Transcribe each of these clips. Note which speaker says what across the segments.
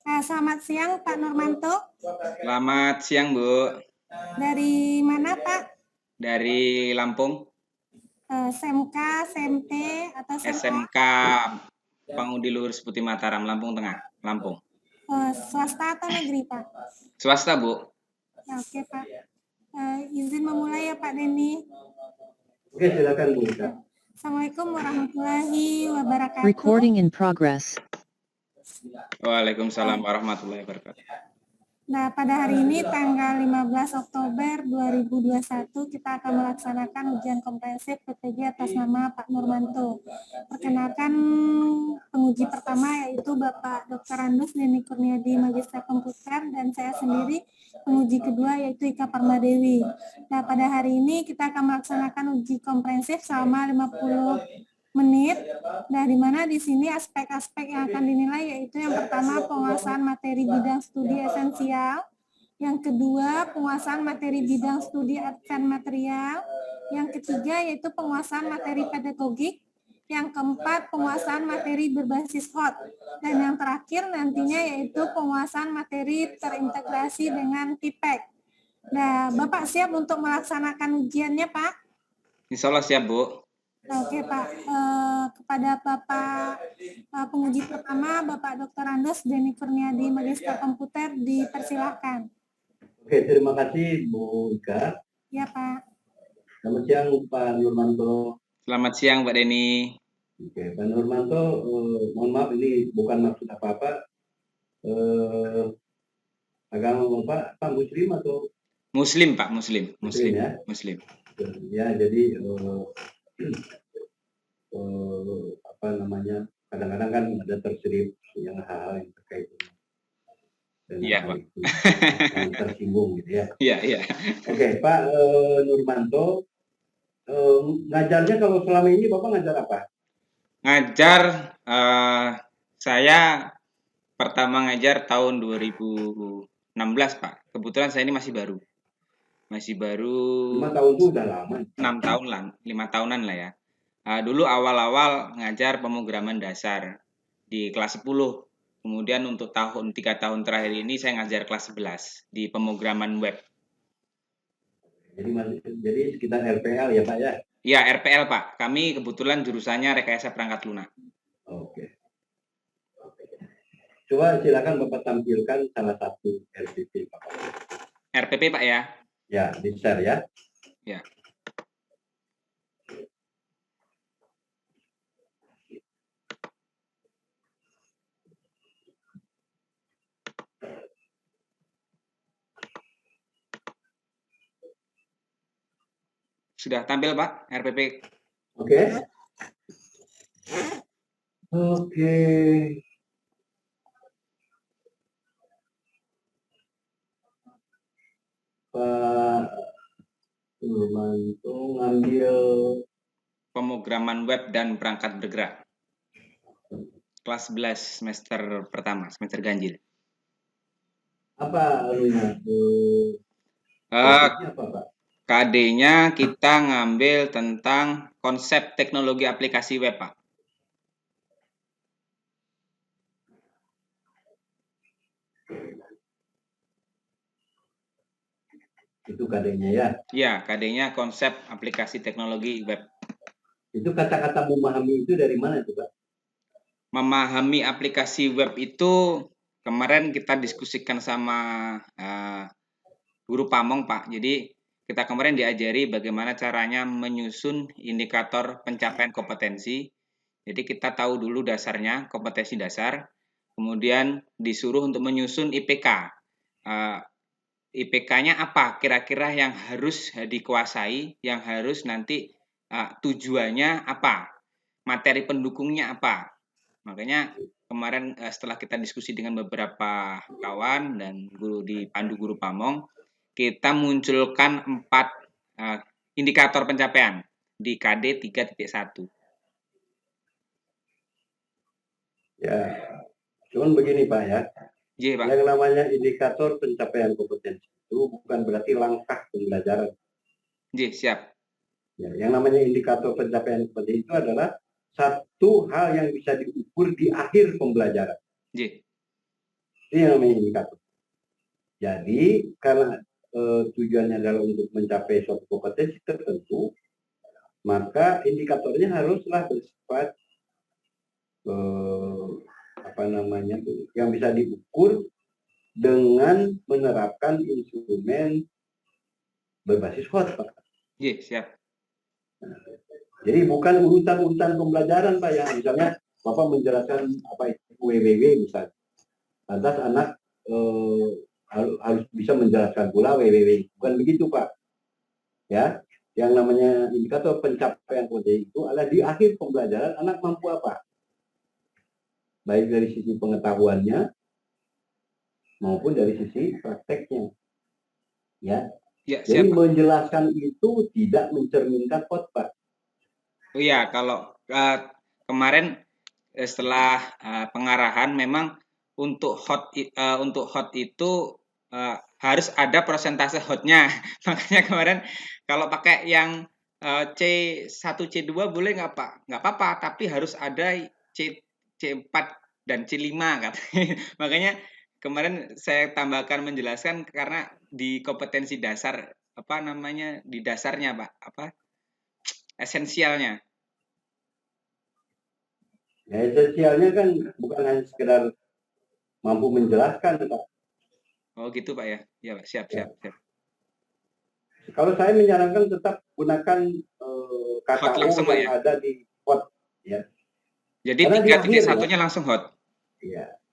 Speaker 1: Selamat siang Pak Nurmanto.
Speaker 2: Selamat siang, Bu.
Speaker 1: Dari mana Pak?
Speaker 2: Dari Lampung,
Speaker 1: SMK, SMP, atau SMA?
Speaker 2: SMK Pangudi Luhur Seputi Mataram, Lampung Tengah, Lampung.
Speaker 1: Swasta atau negeri Pak?
Speaker 2: Swasta, Bu.
Speaker 1: Ya, oke Pak. Izin memulai ya Pak Denny.
Speaker 3: Oke, silakan Bu.
Speaker 1: Assalamualaikum warahmatullahi wabarakatuh.
Speaker 4: Recording in progress.
Speaker 2: Waalaikumsalam warahmatullahi wabarakatuh.
Speaker 1: Nah, pada hari ini tanggal 15 Oktober 2021 kita akan melaksanakan ujian komprehensif PTG atas nama Pak Nurmanto. Perkenalkan penguji pertama yaitu Bapak Dr. Andus Neni Kurniadi Magister Komputer dan saya sendiri penguji kedua yaitu Ika Parmadewi. Nah, pada hari ini kita akan melaksanakan uji komprehensif selama 50 menit. Nah, di mana di sini aspek-aspek yang akan dinilai yaitu yang pertama penguasaan materi bidang studi esensial, yang kedua penguasaan materi bidang studi advance material, yang ketiga yaitu penguasaan materi pedagogik, yang keempat penguasaan materi berbasis hot, dan yang terakhir nantinya yaitu penguasaan materi terintegrasi dengan TIPEC. Nah, Bapak siap untuk melaksanakan ujiannya, Pak?
Speaker 2: Insya Allah siap, Bu.
Speaker 1: Oke Pak, kepada Bapak penguji pertama, Bapak Dr. Andes Deni Kurniadi Magister Komputer, dipersilahkan.
Speaker 3: Oke, terima kasih Bu Ika.
Speaker 1: Ya Pak.
Speaker 3: Selamat siang Pak Nurmanto.
Speaker 2: Selamat siang, Pak Denny.
Speaker 3: Oke, Pak Nurmanto, mohon maaf ini bukan maksud apa-apa. Agama Bapak apa Muslim atau?
Speaker 2: Muslim, Pak, Muslim
Speaker 3: ya.
Speaker 2: Muslim.
Speaker 3: Ya, jadi apa namanya? Kadang-kadang kan ada terselip yang hal-hal yang terkait dengan
Speaker 2: Iya, Pak.
Speaker 3: yang tersinggung gitu ya.
Speaker 2: Iya.
Speaker 3: Oke, Pak Nurmanto, ngajarnya kalau selama ini Bapak ngajar apa?
Speaker 2: Ngajar, saya pertama ngajar tahun 2016, Pak. Kebetulan saya ini masih baru.
Speaker 3: 5 tahun itu udah lama.
Speaker 2: 6 tahun lah, 5 tahunan lah ya. Dulu awal-awal ngajar pemrograman dasar di kelas 10. Kemudian untuk 3 tahun terakhir ini saya ngajar kelas 11 di pemrograman web.
Speaker 3: Jadi sekitar RPL ya Pak ya?
Speaker 2: Ya, RPL Pak. Kami kebetulan jurusannya rekayasa perangkat lunak.
Speaker 3: Oke. Coba silakan Bapak tampilkan salah satu RPP Pak.
Speaker 2: RPP Pak ya?
Speaker 3: Ya, di-share ya.
Speaker 2: Ya. Sudah tampil Pak, RPP.
Speaker 3: Oke. Oke. Pak Nurmanto ngambil
Speaker 2: pemrograman web dan perangkat bergerak. Kelas 11 semester pertama, semester ganjil.
Speaker 3: Apa anunya?
Speaker 2: Apa, Pak? KD-nya kita ngambil tentang konsep teknologi aplikasi web, Pak.
Speaker 3: Itu KD-nya ya?
Speaker 2: Iya, KD-nya konsep aplikasi teknologi web.
Speaker 3: Itu kata-kata memahami itu dari mana itu, Pak?
Speaker 2: Memahami aplikasi web itu kemarin kita diskusikan sama guru pamong, Pak. Jadi kita kemarin diajari bagaimana caranya menyusun indikator pencapaian kompetensi. Jadi kita tahu dulu dasarnya, kompetensi dasar. Kemudian disuruh untuk menyusun IPK. IPK-nya apa? Kira-kira yang harus dikuasai, yang harus nanti tujuannya apa? Materi pendukungnya apa? Makanya kemarin setelah kita diskusi dengan beberapa kawan dan dipandu guru pamong, kita munculkan 4 indikator pencapaian di KD 3.1.
Speaker 3: Ya, cuman begini Pak ya.
Speaker 2: Iya, Pak.
Speaker 3: Yang namanya indikator pencapaian kompetensi itu bukan berarti langkah pembelajaran.
Speaker 2: Iya, siap.
Speaker 3: Ya, yang namanya indikator pencapaian kompetensi itu adalah satu hal yang bisa diukur di akhir pembelajaran.
Speaker 2: Iya.
Speaker 3: Ini yang namanya indikator. Jadi karena tujuannya adalah untuk mencapai suatu kompetensi tertentu, maka indikatornya haruslah bersifat yang bisa diukur dengan menerapkan instrumen berbasis HOT, Pak.
Speaker 2: Iya, siap.
Speaker 3: Jadi bukan urutan-urutan pembelajaran, Pak, yang misalnya Bapak menjelaskan apa itu WWW misalnya. Lantas anak harus bisa menjelaskan pula WWW. Bukan begitu, Pak. Ya, yang namanya indikator pencapaian kompetensi itu adalah di akhir pembelajaran anak mampu apa? Baik dari sisi pengetahuannya maupun dari sisi prakteknya. Ya.
Speaker 2: Ya,
Speaker 3: Jadi
Speaker 2: siap, Pak.
Speaker 3: menjelaskan itu tidak mencerminkan HOT, Pak.
Speaker 2: Oh iya, kalau kemarin setelah pengarahan memang untuk hot itu harus ada persentase hotnya. Makanya kemarin kalau pakai yang C1 C2 boleh nggak Pak? Nggak apa-apa, tapi harus ada C4 dan C5 katanya. Makanya kemarin saya tambahkan menjelaskan karena di kompetensi dasar apa namanya di dasarnya Pak, apa esensialnya.
Speaker 3: Ya, esensialnya kan bukan hanya sekedar mampu menjelaskan, Pak.
Speaker 2: Oh gitu Pak ya. Ya Pak, siap.
Speaker 3: Kalau saya menyarankan tetap gunakan kata
Speaker 2: Hot langsung,
Speaker 3: O
Speaker 2: Pak,
Speaker 3: yang
Speaker 2: ya?
Speaker 3: ada di hot, ya.
Speaker 2: Jadi
Speaker 3: Karena di akhir,
Speaker 2: 3.1-nya langsung hot.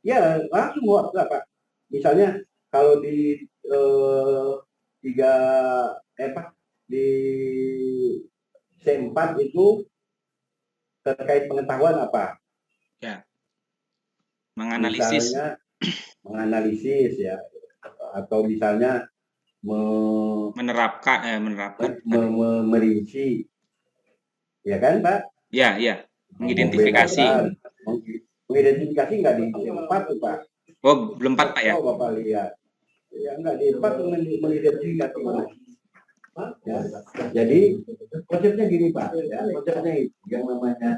Speaker 3: Ya langsung hot lah, Pak. Misalnya kalau di di C4 itu terkait pengetahuan apa?
Speaker 2: Ya. Menganalisis.
Speaker 3: Misalnya menganalisis ya, atau misalnya
Speaker 2: Menerapkan.
Speaker 3: merinci, ya kan, Pak?
Speaker 2: Ya. Mengidentifikasi.
Speaker 3: Mengidentifikasi nggak di C4 tuh, Pak.
Speaker 2: Oh, belum 4 Pak ya?
Speaker 3: Oh, Bapak lihat. Ya enggak di 4 mengidentifikasi. Ya. Jadi konsepnya gini, Pak. Ya, konsepnya yang namanya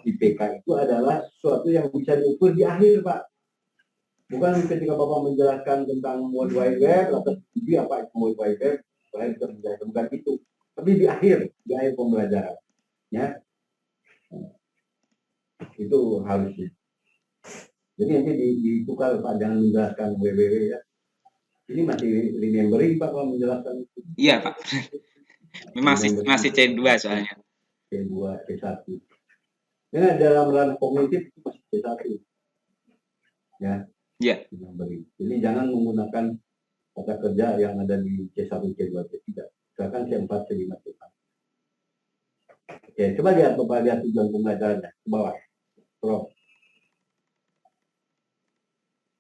Speaker 3: IPK itu adalah sesuatu yang bisa diukur di akhir, Pak. Bukan ketika Bapak menjelaskan tentang World Wide Web, atau apa itu World Wide Web, bukan itu. Tapi di akhir pembelajaran. Ya. Itu harusnya. Jadi nanti ditukar, Pak, jangan menjelaskan WWW ya. Ini masih remembering, Pak, kalau menjelaskan itu.
Speaker 2: Iya, Pak. masih C2 soalnya.
Speaker 3: C2, C1. Ya, dalam ranah kognitif itu masih C1. Ya.
Speaker 2: Iya.
Speaker 3: Jadi jangan menggunakan kata kerja yang ada di C1, C2, C3. Silakan C4, C5, C6. Oke, coba lihat Bapak lihat tujuan pembelajarannya ke bawah. Prof.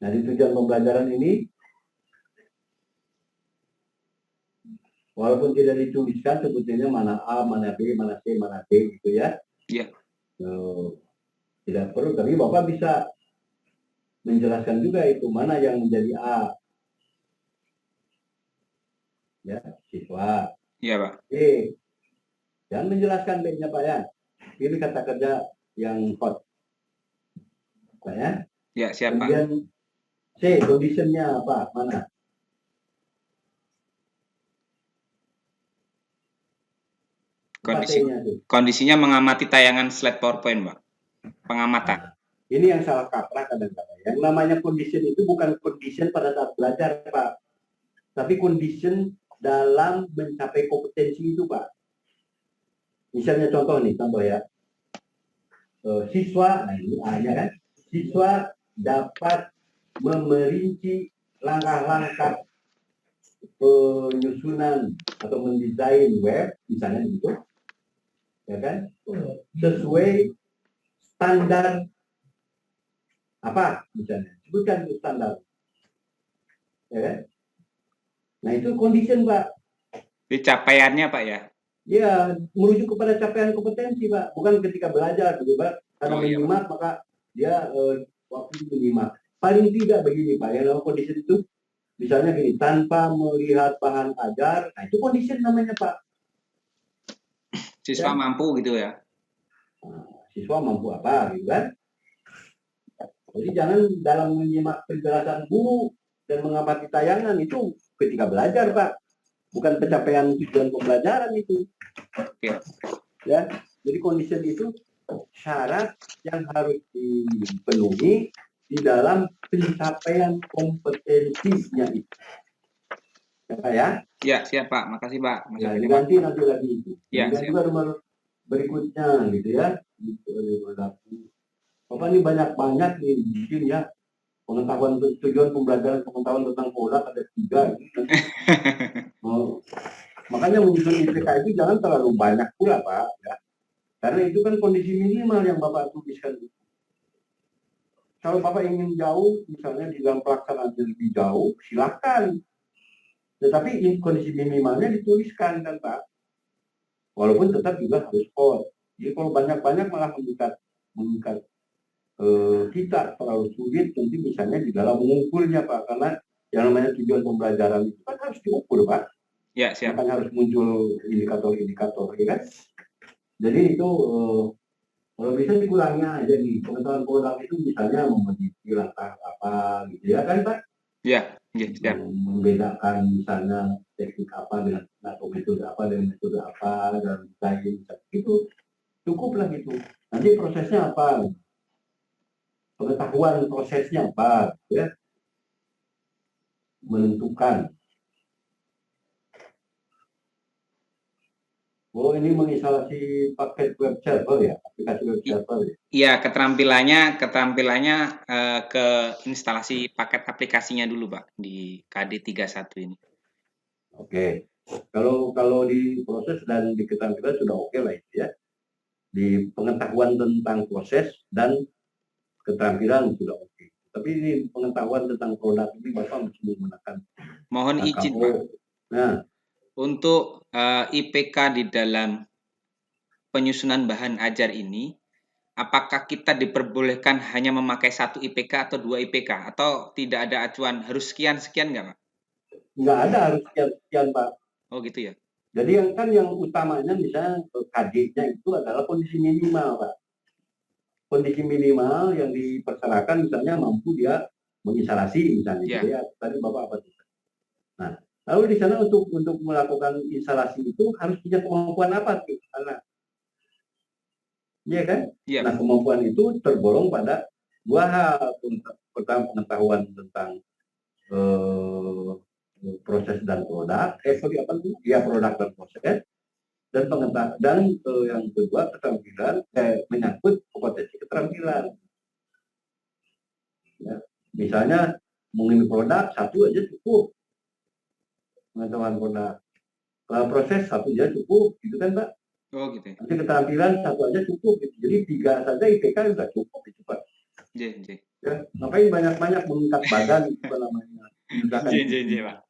Speaker 3: Nah, di tujuan pembelajaran ini walaupun tidak dituliskan sebetulnya mana A, mana B, mana C, mana D gitu ya.
Speaker 2: Iya.
Speaker 3: Tidak perlu, tapi Bapak bisa menjelaskan juga itu mana yang menjadi A. Ya, siswa.
Speaker 2: Iya, Pak.
Speaker 3: B. Dan menjelaskan B-nya, Pak ya. Ini kata kerja yang hot. Pak ya.
Speaker 2: Ya, siap, Pak.
Speaker 3: Kemudian C, condition-nya apa? Mana?
Speaker 2: Kondisinya mengamati tayangan slide PowerPoint, Pak. Pengamatan.
Speaker 3: Nah, ini yang salah kaprah kadang-kadang. Yang namanya condition itu bukan condition pada saat belajar, Pak. Tapi condition dalam mencapai kompetensi itu, Pak. Misalnya contoh ya. Siswa, nah ini A-nya kan. Siswa dapat memerinci langkah-langkah penyusunan atau mendesain web, misalnya gitu. Ya kan? Sesuai standar apa misalnya, sebutkan itu standar, ya kan? Nah itu condition, Pak.
Speaker 2: Di capaiannya, Pak ya?
Speaker 3: Ya, merujuk kepada capaian kompetensi, Pak. Bukan ketika belajar, begitu, Pak. Karena menyimak, maka dia waktu itu menyimak. Paling tidak begini, Pak. Yang namanya condition itu, misalnya gini, tanpa melihat bahan ajar, nah itu condition namanya, Pak.
Speaker 2: Siswa mampu gitu ya?
Speaker 3: Nah, siswa mampu apa, gitu kan? Jadi jangan dalam menyimak penjelasan guru dan mengamati tayangan itu ketika belajar, Pak. Bukan pencapaian tujuan pembelajaran itu.
Speaker 2: Oke.
Speaker 3: Ya, jadi condition itu syarat yang harus dipenuhi di dalam pencapaian kompetensinya itu. Ya, Pak ya?
Speaker 2: Ya, siap Pak. Makasih Pak.
Speaker 3: Ya,
Speaker 2: Makasih, Pak.
Speaker 3: diganti nanti lagi itu.
Speaker 2: Ya,
Speaker 3: Dan
Speaker 2: siap.
Speaker 3: juga nomor berikutnya gitu ya. Bapak ini banyak nih di sini ya. Pengetahuan tujuan pembelajaran pengetahuan tentang produk ada 3 gitu. Oh, makanya menyusun IPK itu jangan terlalu banyak pula Pak ya. Karena itu kan kondisi minimal yang Bapak tuliskan. Kalau Bapak ingin jauh misalnya di dalam pelaksanaan lebih jauh silakan. Tetapi kondisi minimalnya dituliskan kan Pak. Walaupun tetap juga harus core. Jadi kalau banyak-banyak malah mengikat kita terlalu sulit nanti misalnya di dalam mengukurnya Pak, karena yang namanya tujuan pembelajaran itu kan harus diukur Pak.
Speaker 2: Ya, siap.
Speaker 3: Makanya harus muncul indikator-indikator ya kan. Jadi itu kalau bisa dikurangi aja nih pengetahuan produk itu misalnya memiliki langkah apa gitu ya kan Pak.
Speaker 2: Ya, siap.
Speaker 3: Membedakan misalnya teknik apa dengan atau metode apa dengan metode apa dan lain itu cukuplah gitu. Nanti prosesnya apa? Pengetahuan prosesnya apa, ya, menentukan. Oh ini menginstalasi paket web server ya, aplikasi web server ya.
Speaker 2: Iya, keterampilannya ke instalasi paket aplikasinya dulu Pak di KD31 ini.
Speaker 3: Oke, kalau di proses dan di keterampilan sudah oke lah itu ya. Di pengetahuan tentang proses dan keterampilan sudah oke. Tapi ini pengetahuan tentang produk ini Bapak mesti menggunakan.
Speaker 2: Mohon izin Pak.
Speaker 3: Nah,
Speaker 2: untuk IPK di dalam penyusunan bahan ajar ini, apakah kita diperbolehkan hanya memakai 1 IPK atau 2 IPK atau tidak ada acuan harus sekian nggak Pak?
Speaker 3: Nggak ada harus sekian Pak.
Speaker 2: Oh gitu ya.
Speaker 3: Jadi yang utamanya misalnya KD-nya itu adalah kondisi minimal Pak. Kondisi minimal yang dipersyaratkan misalnya mampu dia menginstalasi misalnya gitu ya. Tadi Bapak apa itu? Nah, lalu di sana untuk melakukan instalasi itu harus punya kemampuan apa tuh anak? Iya kan?
Speaker 2: Iya.
Speaker 3: Nah, kemampuan itu tergolong pada 2 hal. Pertama pengetahuan tentang proses dan produk, produk dan proses, dan pengetahuan yang kedua keterampilan menyangkut kompetensi keterampilan. Ya, misalnya mengenai produk 1 aja cukup, pengetahuan produk, proses 1 aja cukup, gitu kan Pak?
Speaker 2: Oh gitu.
Speaker 3: Nanti keterampilan 1 aja cukup, gitu. Jadi 3 saja IPK sudah cukup itu Pak. Ya, ngapain banyak-banyak mengangkat badan itu namanya.
Speaker 2: Pak.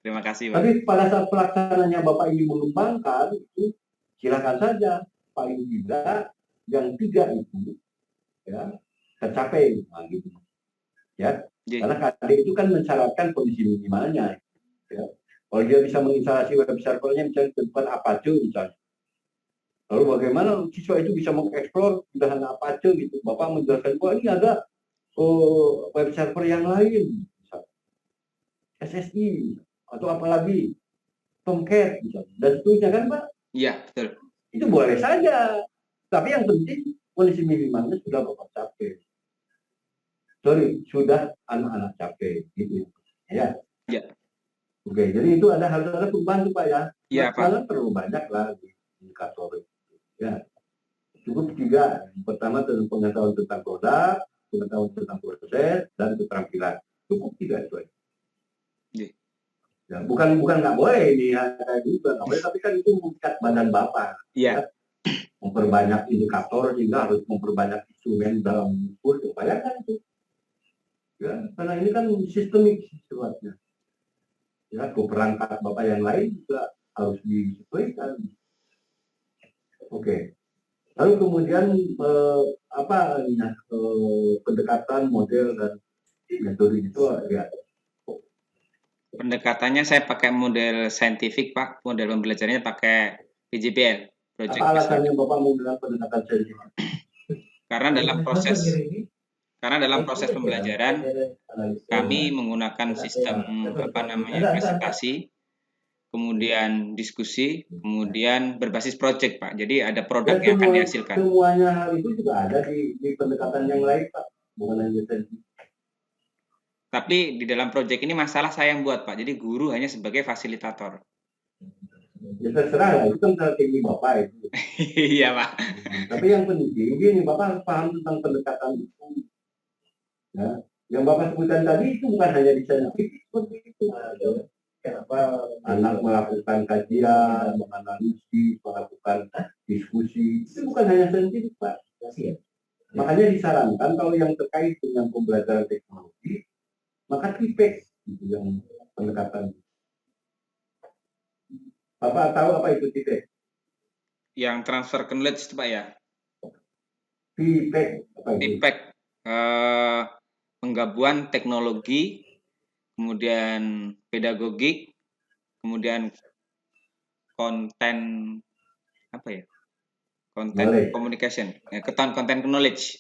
Speaker 2: Terima kasih Pak.
Speaker 3: Tapi pada saat pelaksananya Bapak ingin mengembangkan itu silakan saja, paling tidak yang 3 itu ya tercapai gitu. Ya. Karena KD itu kan mensyaratkan kondisi minimalnya. Ya. Kalau dia bisa menginstalasi web servernya misalnya depan Apache misalnya. Lalu bagaimana siswa itu bisa mengeksplor bahan Apache gitu. Bapak menjelaskan bahwa ini ada web server yang lain. SSI atau apalagi Tomcat dan seterusnya kan Pak?
Speaker 2: Iya betul.
Speaker 3: Itu boleh saja, tapi yang penting kondisi minimalnya sudah Bapak capai. Sudah anak-anak capai gitu ya. Iya. Oke, jadi itu ada perubahan tuh Pak ya.
Speaker 2: Iya Pak.
Speaker 3: Jangan terlalu banyak lah indikator ya. Cukup 3. Pertama tentang pengetahuan tentang produk, pengetahuan tentang proses dan keterampilan. Cukup 3 itu aja. Ya, bukan nggak boleh ini kayak gitu nggak boleh, tapi kan itu mengikat badan Bapak.
Speaker 2: Iya.
Speaker 3: Ya. Memperbanyak indikator sehingga harus memperbanyak instrumen dalam mengukur, bayangkan itu. Ya, karena ini kan sistemik sifatnya. Ya, perangkat Bapak yang lain juga harus disesuaikan. Oke. Lalu kemudian pendekatan model dan metode itu ya.
Speaker 2: Pendekatannya saya pakai model saintifik Pak, model pembelajarannya pakai PJBL.
Speaker 3: Apa alasannya Bapak menggunakan pendekatan saintifik?
Speaker 2: Karena dalam proses Karena dalam proses pembelajaran kami menggunakan sistem presentasi, kemudian diskusi, kemudian berbasis project, Pak. Jadi ada produk yang akan dihasilkan.
Speaker 3: Semuanya hal itu juga ada di pendekatan yang lain, Pak. Bukan hanya tadi.
Speaker 2: Tapi di dalam project ini masalah saya yang buat, Pak. Jadi guru hanya sebagai fasilitator.
Speaker 3: Ya terserah lah, itu kan strategi Bapak itu.
Speaker 2: Iya, Pak.
Speaker 3: Tapi yang penting gini, Bapak harus paham tentang pendekatan itu. Ya, yang Bapak sebutkan tadi itu bukan hanya di saintifik seperti itu. Kenapa anak melakukan kajian, menganalisis, melakukan diskusi, itu bukan hanya saintifik, Pak. Makanya disarankan kalau yang terkait dengan pembelajaran teknologi, maka TIPEX itu yang pendekatan. Bapak tahu apa itu TIPEX?
Speaker 2: Yang transfer knowledge itu, Pak, ya?
Speaker 3: TIPEX apa itu?
Speaker 2: TIPEX, penggabungan teknologi, kemudian pedagogik, kemudian konten apa ya? Konten communication, konten knowledge.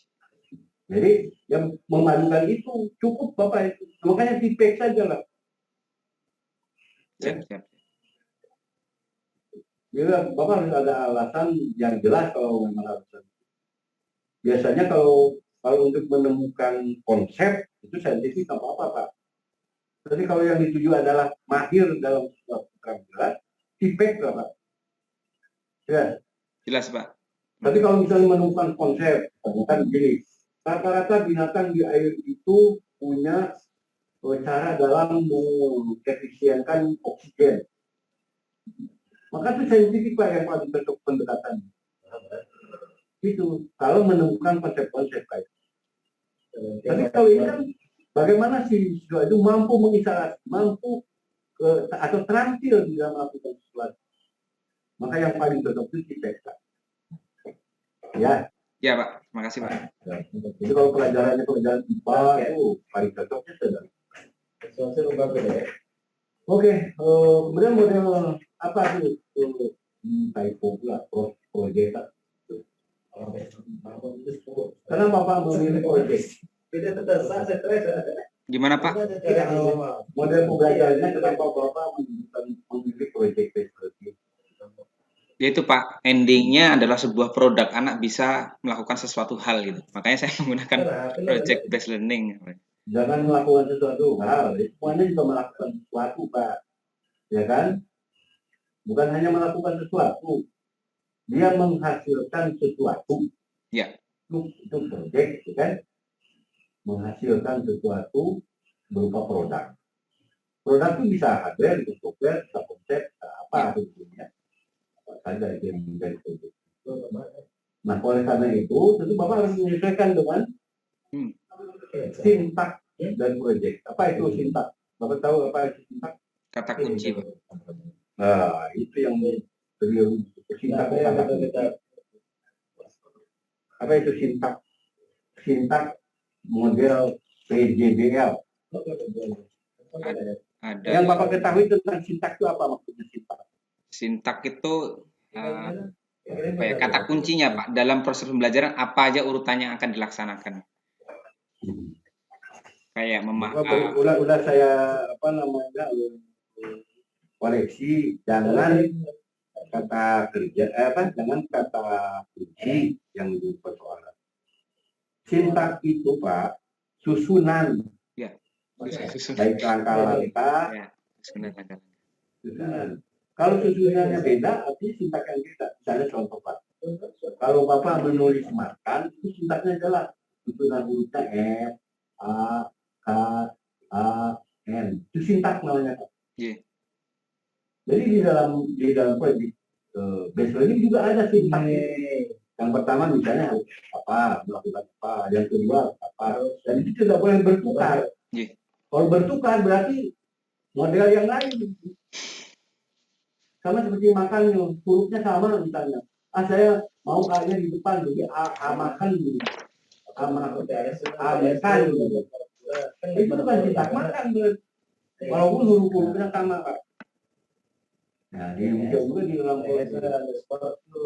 Speaker 3: Jadi yang memadukan itu cukup Bapak itu. Makanya TIPEX saja lah.
Speaker 2: Siap.
Speaker 3: Jadi Bapak harus ada alasan yang jelas kalau memang harus. Biasanya kalau untuk menemukan konsep itu saintifik apa-apa, Pak. Jadi kalau yang dituju adalah mahir dalam sebuah keterampilan, TIPEX lah, Pak. Ya.
Speaker 2: Jelas, Pak.
Speaker 3: Tapi kalau misalnya menemukan konsep, bukan gini, rata-rata binatang di air itu punya cara dalam mengefisienkan oksigen. Maka itu saintifik, Pak, yang paling cocok pendekatan. Itu kalau menemukan konsep-konsep kayak itu. Tapi kalau ini kan bagaimana sih siswa itu mampu mengisolasi, mampu atau terampil di dalam melakukan sesuatu. Maka yang paling cocok itu TIPEX, Pak. Ya.
Speaker 2: Ya, Pak. Terima kasih, Pak.
Speaker 3: Jadi kalau pelajarannya pelajaran IPA itu paling cocoknya sudah. Oke, kemudian model apa itu? Typo pula, proyek. Kenapa Pak memilih proyek?
Speaker 2: Gimana, Pak?
Speaker 3: Model pembelajarannya kenapa Bapak memilih proyek teknologi?
Speaker 2: Yaitu, Pak, endingnya adalah sebuah produk, anak bisa melakukan sesuatu hal gitu. Makanya saya menggunakan project based learning.
Speaker 3: Jangan melakukan sesuatu hal, semuanya juga melakukan sesuatu, Pak. Ya kan? Bukan hanya melakukan sesuatu, dia menghasilkan sesuatu.
Speaker 2: Ya.
Speaker 3: Itu proyek, kan? Menghasilkan sesuatu berupa produk. Produk itu bisa hardware, bisa software, bisa konsep, bisa apa sebetulnya. Apa saja itu yang menjadi proyek. Nah, oleh karena itu, tentu Bapak harus menyesuaikan dengan sintak dan proyek. Apa itu sintak? Bapak tahu apa itu sintak?
Speaker 2: Kata kunci, Pak.
Speaker 3: Nah, itu yang beliau sintak kata kunci. Apa itu sintak? Sintak model PJDL.
Speaker 2: Ada.
Speaker 3: Yang Bapak ketahui tentang sintak itu apa maksudnya sintak?
Speaker 2: Sintak itu kata kuncinya, Pak. Dalam proses pembelajaran apa aja urutannya yang akan dilaksanakan. Kayak
Speaker 3: udah saya koreksi, jangan kata kerja jangan kata kunci yang dipersoalkan. Sintak itu, Pak, susunan.
Speaker 2: Ya.
Speaker 3: Baik langkah-langkah.
Speaker 2: Ya,
Speaker 3: susunan. Kalau susunannya beda, artinya sintak yang beda. Misalnya contoh, Pak. Kalau Bapak menulis makan, itu sintaknya jelas. Susunan hurufnya F, A, K, A, N. Itu sintak namanya, Pak.
Speaker 2: Yeah.
Speaker 3: Jadi di dalam proyek based learning juga ada sintak. Yang pertama misalnya apa, melakukan apa. Yang kedua apa. Dan itu tidak boleh bertukar.
Speaker 2: Yeah.
Speaker 3: Kalau bertukar berarti model yang lain. Sama seperti makan, hurufnya sama misalnya. Saya mau A-nya di depan, jadi A makan gitu. A makan gitu. Itu bukan sintak makan, walaupun huruf-hurufnya sama, Pak. Nah, ini juga di dalam proyek.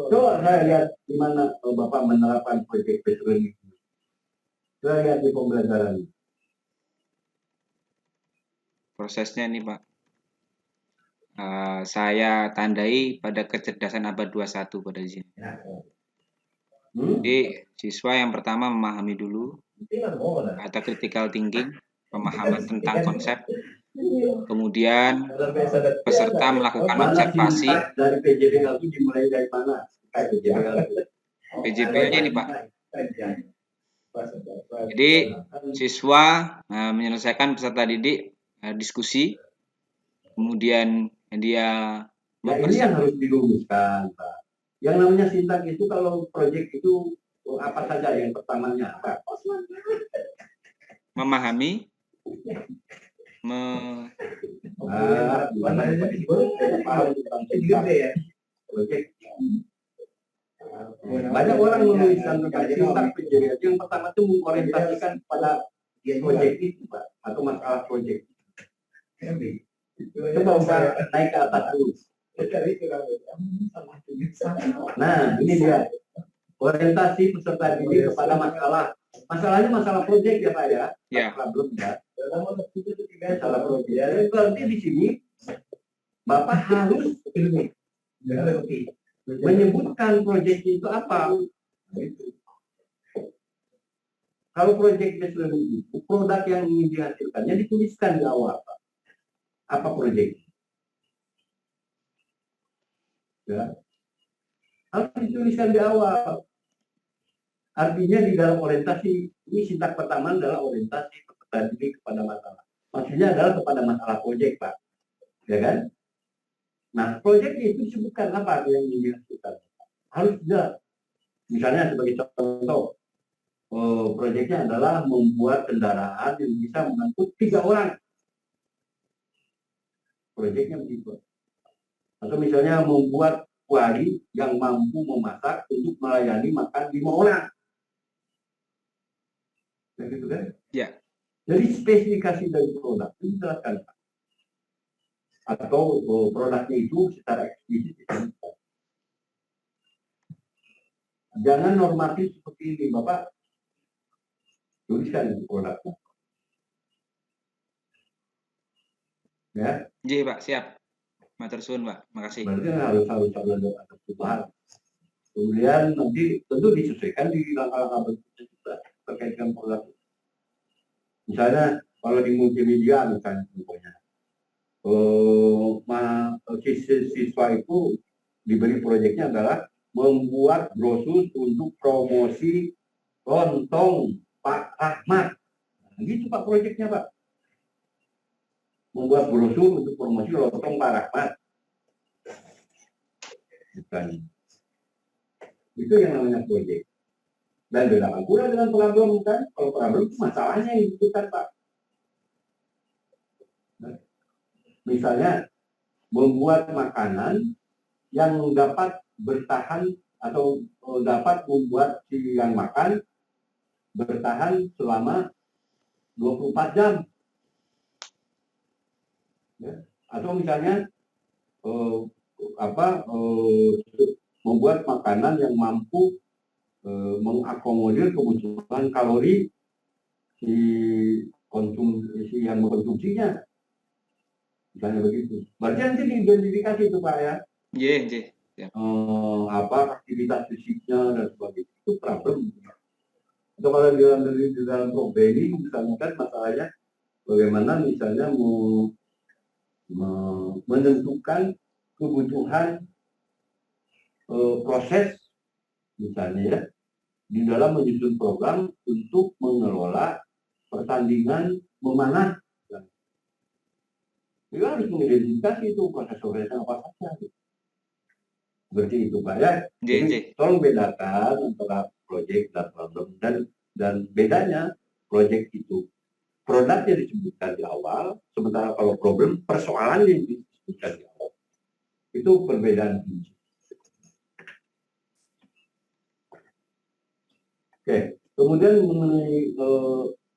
Speaker 3: Coba saya lihat di mana Bapak menerapkan proyek based learning. Coba lihat di pembelajaran.
Speaker 2: Prosesnya nih Pak. Saya tandai pada kecerdasan abad 21 pada di sini. Jadi siswa yang pertama memahami dulu, ada critical thinking, pemahaman tentang konsep. Kemudian peserta melakukan
Speaker 3: Mana
Speaker 2: observasi.
Speaker 3: sintak dari PJBL itu dimulai dari mana?
Speaker 2: PJBL-nya ini Pak. Jadi siswa menyelesaikan peserta didik diskusi, kemudian dia
Speaker 3: Ya ini yang harus dirumuskan, Pak. Yang namanya sintak itu kalau proyek itu apa saja yang pertamanya, Pak?
Speaker 2: memahami,
Speaker 3: Gimana paham tentang sintak proyek. Banyak orang menuliskan tentang sintak PJBL. Yang pertama itu mengorientasikan pada proyek itu, Pak, atau masalah proyek. Coba Pak naik ke atas dulu. Nah, ini dia orientasi peserta didik kepada masalah. Masalahnya masalah proyek ya Pak ya.
Speaker 2: Ya.
Speaker 3: Problem ya. Masalah proyek. Berarti di sini Bapak harus menyebutkan proyek itu apa. Kalau proyeknya sudah begitu, produk yang ingin dihasilkannya dituliskan di awal Pak. Apa proyek? Ya. Harus dituliskan di awal. Artinya di dalam orientasi ini sintak pertama adalah orientasi peserta didik kepada masalah. Maksudnya adalah kepada masalah proyek Pak, ya kan? Nah proyeknya itu disebutkan apa yang dihasilkan. Harus jelas. Misalnya sebagai contoh, proyeknya adalah membuat kendaraan yang bisa mengangkut 3 orang. Proyeknya begitu. Atau misalnya membuat kuali yang mampu memasak untuk melayani makan 5 orang. Begitu kan?
Speaker 2: Ya.
Speaker 3: Jadi spesifikasi dari produk itu dijelaskan. Atau produknya itu secara eksplisit. Jangan normatif seperti ini, Bapak. Tuliskan produknya. Ya.
Speaker 2: Iya Pak, siap. Matur suwun Pak, makasih.
Speaker 3: Berarti harus ada perubahan. Kemudian nanti tentu disesuaikan di langkah-langkah berikutnya juga terkait dengan produk. Misalnya kalau di multimedia misalnya contohnya, siswa itu diberi proyeknya adalah membuat brosur untuk promosi lontong Pak Rahmat. Nah, gitu Pak proyeknya Pak. Membuat brosur untuk promosi lontong Pak Rahmat. Bukan. Itu yang namanya proyek. Dan bedakan pula dengan problem kan. Kalau problem itu masalahnya yang dibutuhkan Pak. Nah, misalnya membuat makanan yang dapat bertahan atau dapat membuat si yang makan bertahan selama 24 jam. Ya. Atau misalnya membuat makanan yang mampu mengakomodir kebutuhan kalori si yang mengkonsumsinya. Misalnya begitu. Berarti nanti diidentifikasi itu Pak ya.
Speaker 2: Iya.
Speaker 3: Aktivitas fisiknya dan sebagainya. Itu problem. Atau kalau di dalam programming misalnya kan masalahnya bagaimana misalnya menentukan kebutuhan proses misalnya ya di dalam menyusun program untuk mengelola pertandingan memanah. Kita harus mengidentifikasi itu proses-prosesnya apa saja. Seperti itu Pak ya. Jadi tolong bedakan antara proyek dan problem dan bedanya proyek itu produknya disebutkan di awal, sementara kalau problem persoalan yang disebutkan di awal. Itu perbedaan. Oke, kemudian mengenai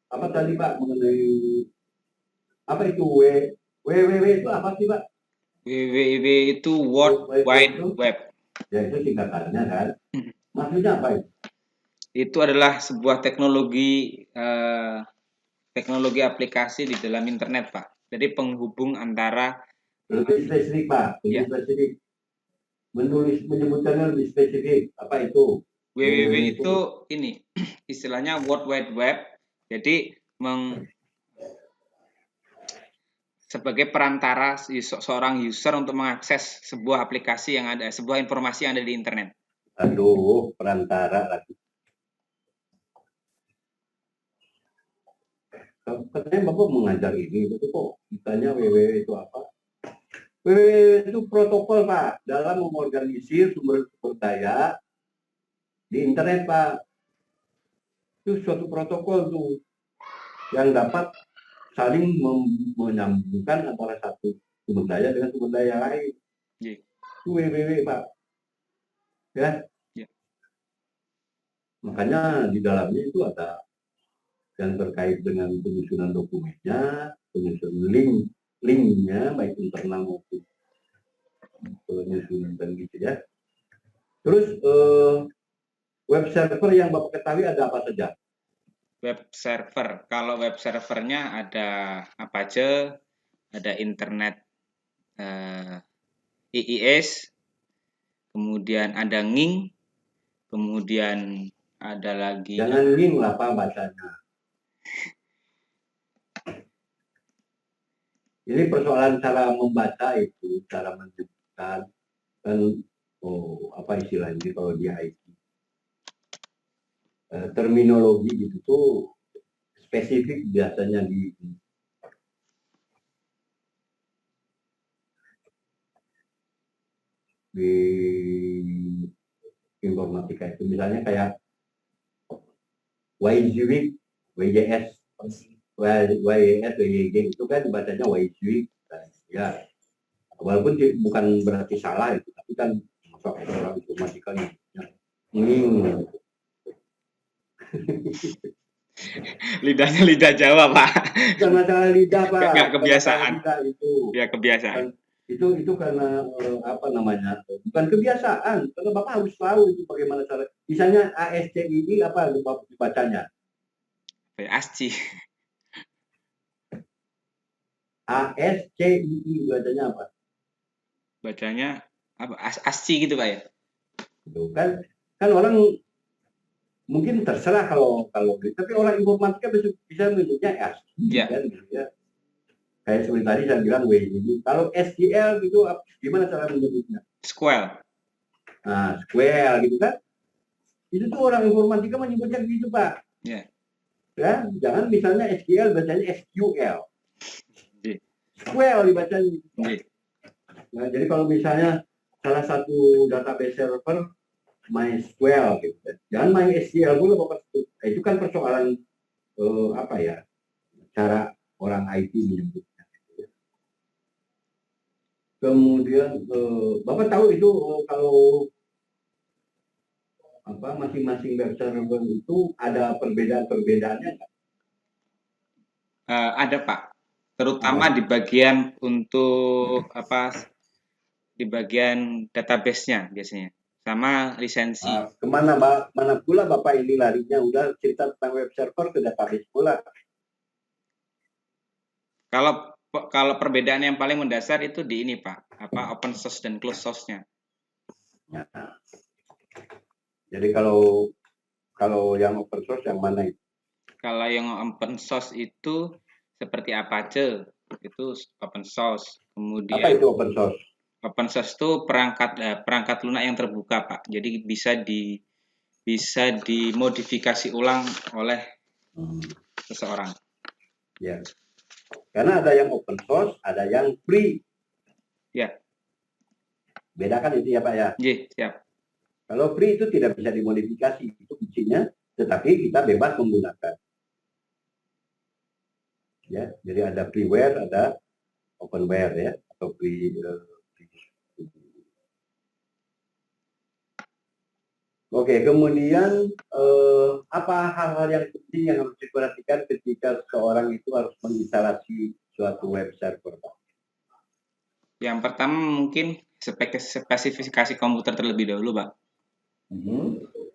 Speaker 3: apa tadi Pak, mengenai apa itu WWW itu apa sih Pak?
Speaker 2: WWW itu World Wide Web.
Speaker 3: Ya itu singkatannya kan. Maksudnya apa itu?
Speaker 2: itu adalah sebuah teknologi teknologi aplikasi di dalam internet, Pak. Jadi penghubung antara
Speaker 3: Lebih spesifik, Pak. Lebih
Speaker 2: ya,
Speaker 3: spesifik. Menyebutkannya lebih spesifik. Apa itu?
Speaker 2: www itu ini istilahnya World Wide Web. Jadi sebagai perantara seorang user untuk mengakses sebuah aplikasi yang ada, sebuah informasi yang ada di internet.
Speaker 3: Aduh, perantara lagi. Katanya Bapak mengajar ini, itu kok ditanya www itu apa? www itu protokol, Pak, dalam mengorganisir sumber daya di internet, Pak. Itu suatu protokol tuh yang dapat saling menyambungkan antara satu sumber daya dengan sumber daya lain.
Speaker 2: Yeah.
Speaker 3: Itu www, Pak. Ya.
Speaker 2: Yeah.
Speaker 3: Makanya di dalamnya itu ada yang terkait dengan penyusunan dokumennya, penyusunan linknya, baik internal maupun penyusunan dan gitu ya. Terus web server yang Bapak ketahui ada apa saja?
Speaker 2: Web server, kalau web servernya ada apa aja? Ada internet IIS, kemudian ada NGING, kemudian ada lagi.
Speaker 3: Jangan link lah, Pak, bacanya. Ini persoalan cara membaca itu, cara menyebutkan dan apa istilahnya kalau di IT. Terminologi itu tuh spesifik biasanya di informatika itu, misalnya kayak YJW, WJS, WYG itu kan dibacanya YJW, ya walaupun bukan berarti salah itu, tapi kan masuk orang informatika ini
Speaker 2: lidahnya lidah Jawa, Pak.
Speaker 3: Bukan masalah lidah, Pak.
Speaker 2: Nggak kebiasaan.
Speaker 3: Lidah itu.
Speaker 2: Ya kebiasaan.
Speaker 3: Itu karena apa namanya? Bukan kebiasaan. Karena Bapak harus tahu itu bagaimana cara. Misalnya ASCII apa Bapak dibacanya?
Speaker 2: ASCII.
Speaker 3: ASCII bacanya apa?
Speaker 2: Bacanya apa? ASCII gitu, Pak ya?
Speaker 3: Itu kan orang mungkin terserah kalau tapi orang informatika bisa menyebutnya ASCII kan gitu ya. Kayak seperti tadi saya bilang WJD. Kalau SQL gitu gimana cara menyebutnya?
Speaker 2: SQL.
Speaker 3: Nah, SQL gitu kan. Itu tuh orang informatika menyebutnya gitu, Pak.
Speaker 2: Yeah.
Speaker 3: Ya, jangan misalnya SQL bacanya SQL.
Speaker 2: Yeah.
Speaker 3: SQL dibacanya gitu.
Speaker 2: Yeah.
Speaker 3: Nah, jadi kalau misalnya salah satu database server MySQL gitu. Jangan MySQL dulu Bapak. Itu kan persoalan apa ya? Cara orang IT menyebutnya. Kemudian Bapak tahu itu kalau apa masing-masing web server itu ada perbedaan-perbedaannya nggak?
Speaker 2: Ada, Pak. Terutama di bagian untuk apa? Di bagian database-nya biasanya, sama lisensi.
Speaker 3: Kemana mana pula Bapak ini larinya? Udah cerita tentang web server ke database pula.
Speaker 2: Kalau perbedaan yang paling mendasar itu di ini, Pak, apa open source dan closed source-nya.
Speaker 3: Ya. Jadi kalau yang open source yang mana itu?
Speaker 2: Kalau yang open source itu seperti Apache, itu open source. Kemudian
Speaker 3: apa itu open source?
Speaker 2: Open source itu perangkat lunak yang terbuka, Pak. Jadi bisa dimodifikasi ulang oleh seseorang.
Speaker 3: Ya. Karena ada yang open source, ada yang free.
Speaker 2: Ya.
Speaker 3: Bedakan itu ya, Pak ya?
Speaker 2: Iya, siap.
Speaker 3: Kalau free itu tidak bisa dimodifikasi, itu kuncinya, tetapi kita bebas menggunakan. Ya, jadi ada freeware, ada openware ya, atau free. Oke, kemudian apa hal-hal yang penting yang harus diperhatikan ketika seorang itu harus menginstalasi suatu web server, Pak?
Speaker 2: Yang pertama mungkin spesifikasi komputer terlebih dahulu, Pak.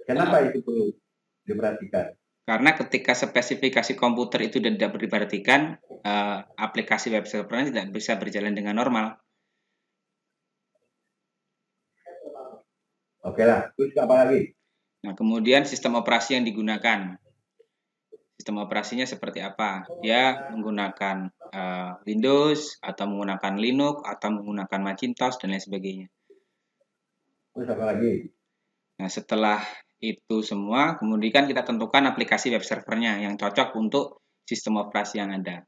Speaker 3: Kenapa itu perlu? diperhatikan.
Speaker 2: Karena ketika spesifikasi komputer itu tidak diperhatikan, aplikasi web servernya tidak bisa berjalan dengan normal.
Speaker 3: Oke lah, terus apa lagi?
Speaker 2: Nah, kemudian sistem operasi yang digunakan. Sistem operasinya seperti apa? Dia menggunakan Windows, atau menggunakan Linux, atau menggunakan Macintosh, dan lain sebagainya.
Speaker 3: Terus apa lagi?
Speaker 2: Nah, setelah itu semua, kemudian kita tentukan aplikasi web servernya yang cocok untuk sistem operasi yang ada.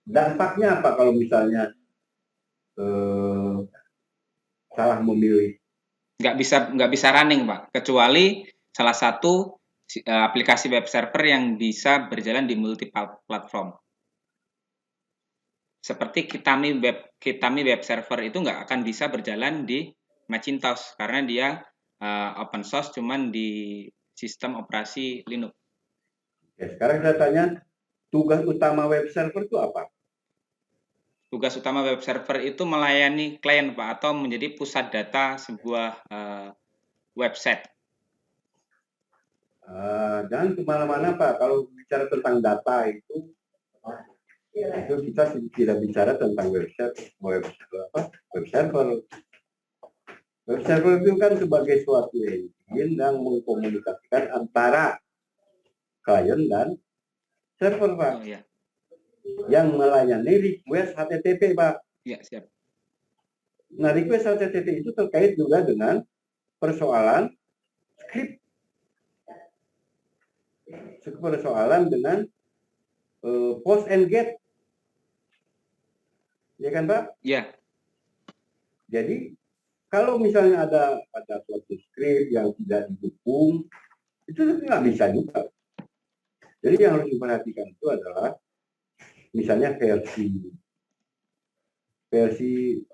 Speaker 3: Dampaknya apa kalau misalnya salah memilih?
Speaker 2: Nggak bisa running, Pak, kecuali salah satu aplikasi web server yang bisa berjalan di multi platform. Seperti Kitami web server itu nggak akan bisa berjalan di Macintosh karena dia open source cuman di sistem operasi Linux.
Speaker 3: Ya, sekarang saya tanya, tugas utama web server itu apa?
Speaker 2: Tugas utama web server itu melayani klien, Pak, atau menjadi pusat data sebuah website.
Speaker 3: Jangan kemana-mana Pak, kalau bicara tentang data itu kita tidak bicara tentang web server. Web server itu kan sebagai suatu engine yang mengkomunikasikan antara klien dan server Pak,
Speaker 2: Oh ya,
Speaker 3: yang melayani request HTTP Pak.
Speaker 2: ya siap.
Speaker 3: Nah, request HTTP itu terkait juga dengan persoalan script, persoalan dengan post and get, ya kan Pak?
Speaker 2: Ya,
Speaker 3: Jadi kalau misalnya ada suatu script yang tidak didukung, itu nggak bisa juga. Jadi yang harus diperhatikan itu adalah misalnya versi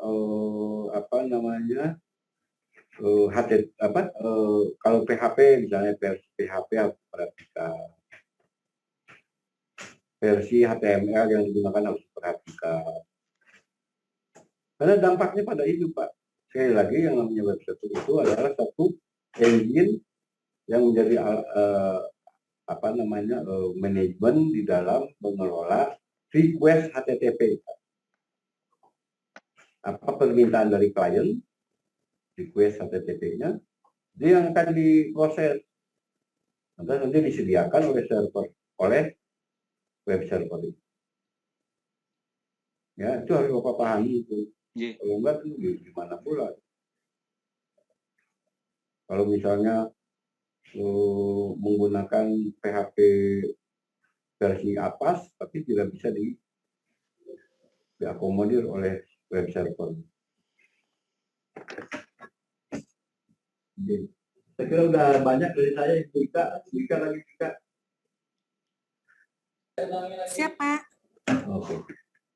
Speaker 3: apa namanya kalau PHP misalnya versi PHP harus diperhatikan, versi HTML yang digunakan harus diperhatikan, karena dampaknya pada itu Pak. Sekali lagi yang namanya web server itu adalah satu engine yang menjadi manajemen di dalam mengelola request HTTP. Apa permintaan dari klien, request HTTP-nya, dia yang akan diproses. Nanti disediakan oleh web server. Ya, itu harus Bapak pahami itu.
Speaker 2: yeah.
Speaker 3: Kalau enggak tuh gimana pula. Kalau misalnya menggunakan PHP versi APAS, tapi tidak bisa diakomodir oleh web server. Jadi, saya kira udah banyak dari saya, Ika lagi Ika.
Speaker 1: Siap, Pak.
Speaker 3: Oke.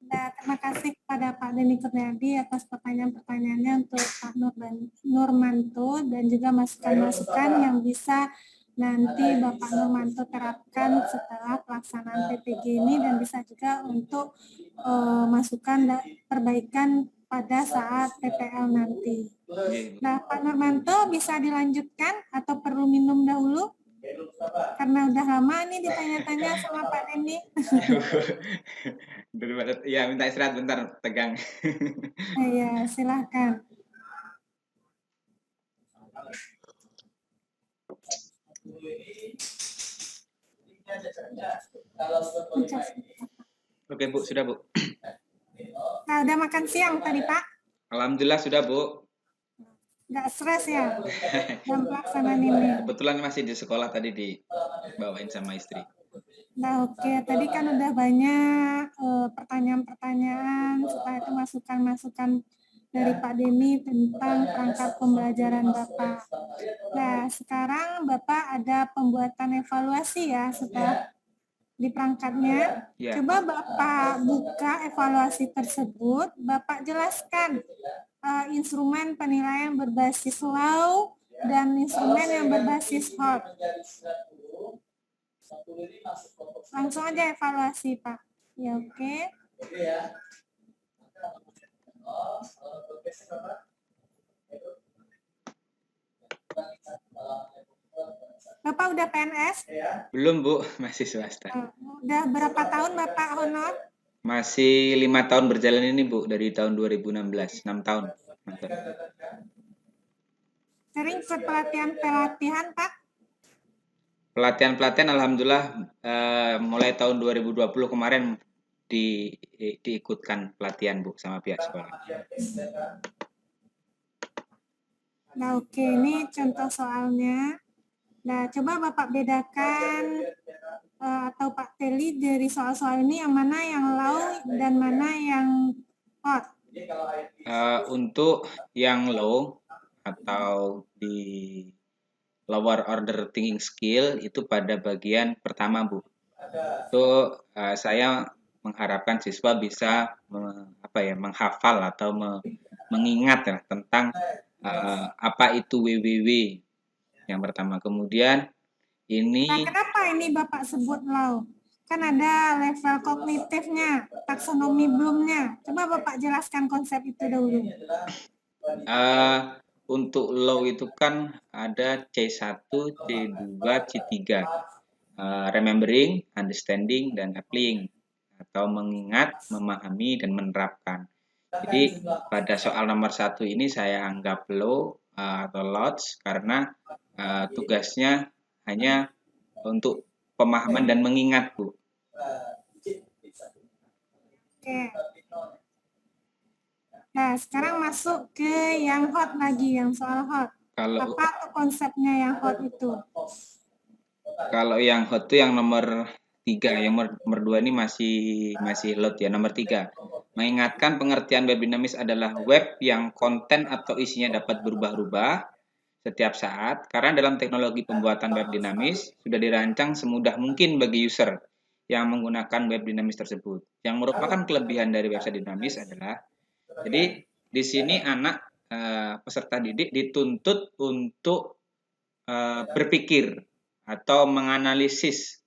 Speaker 1: Nah, terima kasih kepada Pak Denny Kurniadi atas pertanyaan-pertanyaannya untuk Pak Nurmanto dan juga masukan-masukan yang bisa nanti Bapak Nurmanto terapkan setelah pelaksanaan PPG ini dan bisa juga untuk masukan dan perbaikan pada saat PPL nanti. Nah, Pak Nurmanto bisa dilanjutkan atau perlu minum dahulu? Karena udah lama nih ditanya-tanya sama Pak Denny.
Speaker 2: Ya, minta istirahat bentar, tegang.
Speaker 1: Iya, silahkan.
Speaker 2: Oke Bu, sudah Bu.
Speaker 1: Nah, udah makan siang tadi Pak?
Speaker 2: Alhamdulillah sudah Bu.
Speaker 1: Nggak stres ya dalam pelaksanaan ini?
Speaker 2: Kebetulan masih di sekolah tadi dibawain sama istri.
Speaker 1: Nah oke, tadi kan udah banyak pertanyaan-pertanyaan, setelah itu masukan-masukan dari Pak Denny tentang perangkat pembelajaran Bapak. Nah sekarang Bapak ada pembuatan evaluasi ya setelah di perangkatnya.
Speaker 2: Ya.
Speaker 1: Coba Bapak buka evaluasi tersebut, Bapak jelaskan instrumen penilaian berbasis law dan instrumen yang berbasis hot. Langsung aja evaluasi Pak. Ya oke. Bapak udah PNS?
Speaker 2: Belum Bu, masih swasta.
Speaker 1: Udah berapa tahun Bapak honor?
Speaker 2: Masih 5 tahun berjalan ini Bu, dari tahun 2016, 6 tahun.
Speaker 1: Sering ikut pelatihan-pelatihan Pak?
Speaker 2: Pelatihan-pelatihan alhamdulillah mulai tahun 2020 kemarin diikutkan pelatihan Bu sama pihak sekolah.
Speaker 1: Nah oke, ini contoh soalnya. Nah coba Bapak bedakan atau Pak Teli dari soal-soal ini yang mana yang low dan mana yang hot.
Speaker 2: Untuk yang low atau di lower order thinking skill itu pada bagian pertama Bu. Itu saya mengharapkan siswa bisa menghafal atau mengingat ya, tentang apa itu WWW yang pertama. Kemudian ini
Speaker 1: Nah, kenapa ini Bapak sebut low? Kan ada level kognitifnya, taksonomi Bloomnya. Coba Bapak jelaskan konsep itu dulu.
Speaker 2: untuk low itu kan ada C1, C2, C3. Remembering, understanding, dan applying atau mengingat, memahami, dan menerapkan. Jadi pada soal nomor 1 ini saya anggap low atau lots karena tugasnya hanya untuk pemahaman dan mengingat Bu.
Speaker 1: Oke. Nah, sekarang masuk ke yang hot lagi, yang soal hot. Apa tuh konsepnya yang hot itu?
Speaker 2: Kalau yang hot itu yang nomor 3, yang nomor 2 ini masih load ya. Nomor 3, mengingatkan pengertian web dinamis adalah web yang konten atau isinya dapat berubah-ubah setiap saat, karena dalam teknologi pembuatan web dinamis sudah dirancang semudah mungkin bagi user yang menggunakan web dinamis tersebut. Yang merupakan kelebihan dari website dinamis adalah, jadi di sini anak peserta didik dituntut untuk berpikir atau menganalisis,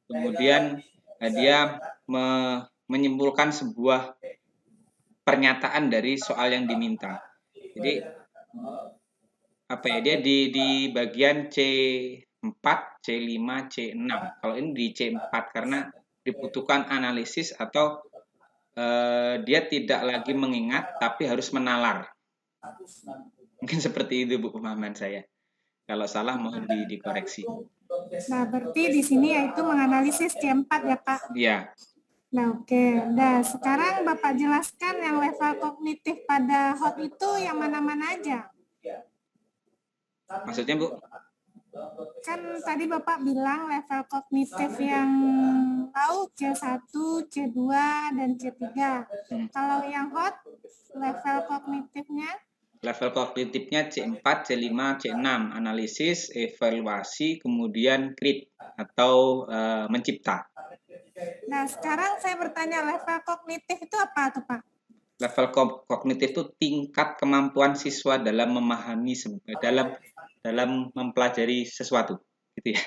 Speaker 2: kemudian dia menyimpulkan sebuah pernyataan dari soal yang diminta. Jadi dia di bagian C4, C5, C6. Kalau ini di C4 karena dibutuhkan analisis atau dia tidak lagi mengingat tapi harus menalar. Mungkin seperti itu Bu pemahaman saya. Kalau salah mohon dikoreksi.
Speaker 1: Nah, berarti di sini yaitu menganalisis C4 ya Pak?
Speaker 2: Iya.
Speaker 1: Nah, oke. Nah, sekarang Bapak jelaskan yang level kognitif pada hot itu yang mana-mana aja.
Speaker 2: Maksudnya Bu?
Speaker 1: Kan tadi Bapak bilang level kognitif yang low C1, C2, dan C3. Kalau yang hot, level kognitifnya?
Speaker 2: Level kognitifnya C4, C5, C6. Analisis, evaluasi, kemudian create atau mencipta. Nah,
Speaker 1: sekarang saya bertanya, level kognitif itu apa tuh Pak?
Speaker 2: Level kognitif itu tingkat kemampuan siswa dalam memahami, dalam mempelajari sesuatu, gitu ya.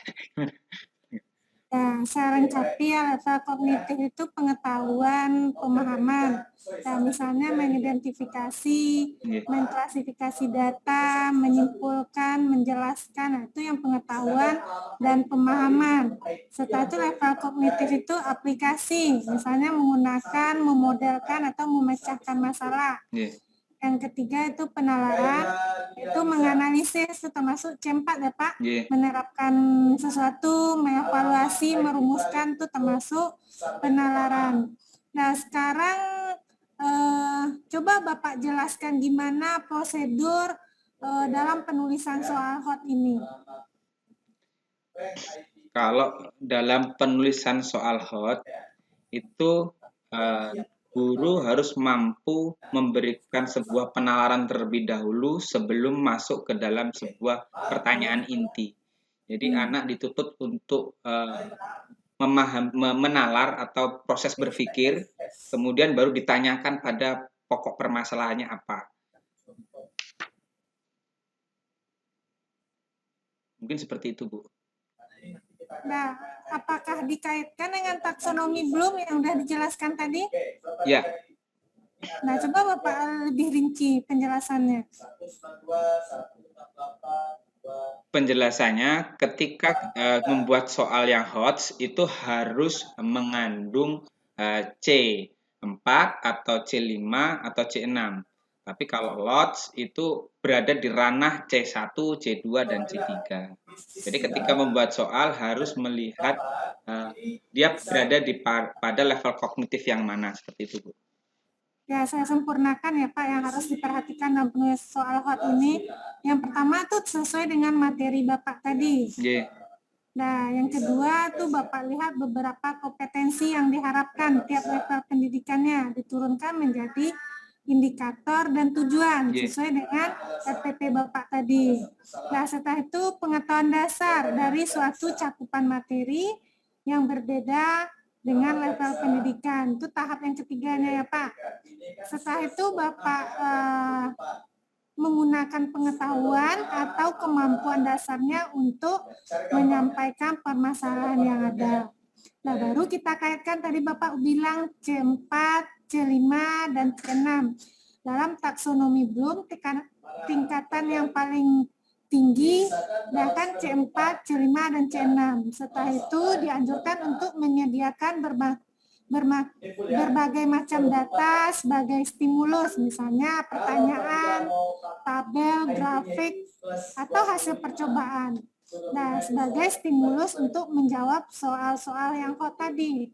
Speaker 1: Nah, saya lengkapi ya, level kognitif itu pengetahuan, pemahaman. Nah, misalnya mengidentifikasi, mengklasifikasi data, menyimpulkan, menjelaskan. Nah, itu yang pengetahuan dan pemahaman. Setelah itu level kognitif itu aplikasi, misalnya menggunakan, memodelkan, atau memecahkan masalah. Yang ketiga itu penalaran, itu menganalisis, itu termasuk C4 ya Pak, menerapkan sesuatu, mengevaluasi, merumuskan, itu termasuk penalaran. Nah sekarang coba Bapak jelaskan gimana prosedur dalam penulisan soal hot ini.
Speaker 2: Kalau dalam penulisan soal hot itu guru harus mampu memberikan sebuah penalaran terlebih dahulu sebelum masuk ke dalam sebuah pertanyaan inti. Jadi anak dituntut untuk menalar atau proses berpikir, kemudian baru ditanyakan pada pokok permasalahannya apa. Mungkin seperti itu, Bu.
Speaker 1: Nah, apakah dikaitkan dengan taksonomi Bloom yang sudah dijelaskan tadi?
Speaker 2: Ya.
Speaker 1: Nah, coba Bapak lebih rinci penjelasannya.
Speaker 2: penjelasannya ketika membuat soal yang HOTS itu harus mengandung C4 atau C5 atau C6. Tapi kalau LOTS itu berada di ranah C1, C2, dan C3. Jadi ketika membuat soal harus melihat dia berada pada level kognitif yang mana, seperti itu, Bu.
Speaker 1: Ya, saya sempurnakan ya Pak yang harus diperhatikan dalam penulis soal hot ini. Yang pertama tuh sesuai dengan materi Bapak tadi.
Speaker 2: J.
Speaker 1: Nah, yang kedua tuh Bapak lihat beberapa kompetensi yang diharapkan tiap level pendidikannya diturunkan menjadi indikator dan tujuan sesuai dengan RPP Bapak tadi. Nah, setelah itu pengetahuan dasar dari suatu cakupan materi yang berbeda dengan level pendidikan. Itu tahap yang ketiganya ya Pak. Setelah itu Bapak menggunakan pengetahuan atau kemampuan dasarnya untuk menyampaikan permasalahan yang ada. Nah, baru kita kaitkan tadi Bapak bilang C4, C5, dan C6. Dalam taksonomi Bloom, tingkatan yang paling tinggi bahkan C4, C5, dan C6. Setelah itu dianjurkan untuk menyediakan berbagai macam data sebagai stimulus, misalnya pertanyaan, tabel, grafik, atau hasil percobaan. Nah, sebagai stimulus untuk menjawab soal-soal yang hot tadi.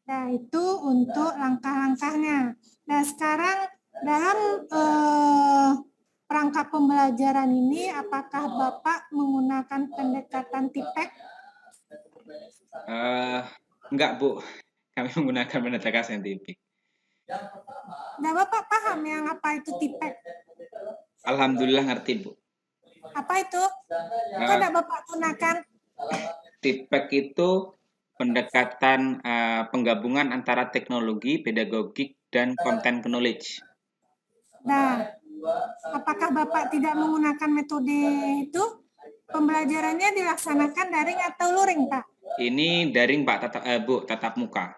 Speaker 1: Nah, itu untuk langkah-langkahnya. Nah, sekarang dalam perangkat pembelajaran ini, apakah Bapak menggunakan pendekatan TIPEC?
Speaker 2: Enggak, Bu. Kami menggunakan pendekatan saintifik.
Speaker 1: Nah, Bapak paham yang apa itu TIPEC?
Speaker 2: Alhamdulillah ngerti, Bu.
Speaker 1: Apa itu? Kok ada Bapak gunakan?
Speaker 2: TIPEC itu pendekatan penggabungan antara teknologi, pedagogik, dan content knowledge.
Speaker 1: Nah, apakah Bapak tidak menggunakan metode itu? Pembelajarannya dilaksanakan daring atau luring, Pak?
Speaker 2: Ini daring, Pak, Bu, tatap muka.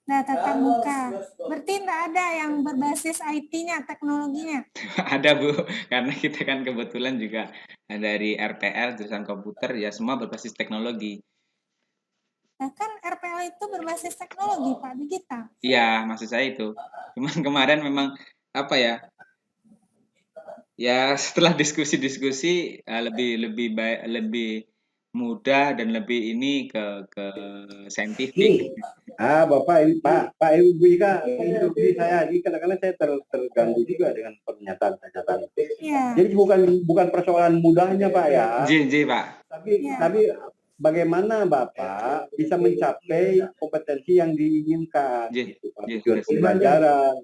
Speaker 1: Nah, tatap muka. Berarti tidak ada yang berbasis IT-nya, teknologinya?
Speaker 2: Ada, Bu, karena kita kan kebetulan juga dari RPL, jurusan komputer, ya semua berbasis teknologi.
Speaker 1: Nah, kan RPL itu berbasis teknologi, Pak, digital.
Speaker 2: Iya, maksud saya itu. Cuman kemarin memang, apa ya, ya setelah diskusi-diskusi lebih mudah dan lebih ini ke saintifik.
Speaker 3: Bapak ini Pak Ibu Ika interupsi saya ini kadang-kadang saya terganggu juga dengan pernyataan-pernyataan itu.
Speaker 1: Iya.
Speaker 3: Jadi bukan persoalan mudahnya Pak ya.
Speaker 2: J, Pak.
Speaker 3: Tapi bagaimana Bapak bisa mencapai kompetensi yang diinginkan gitu, Pak, tujuan pembelajaran.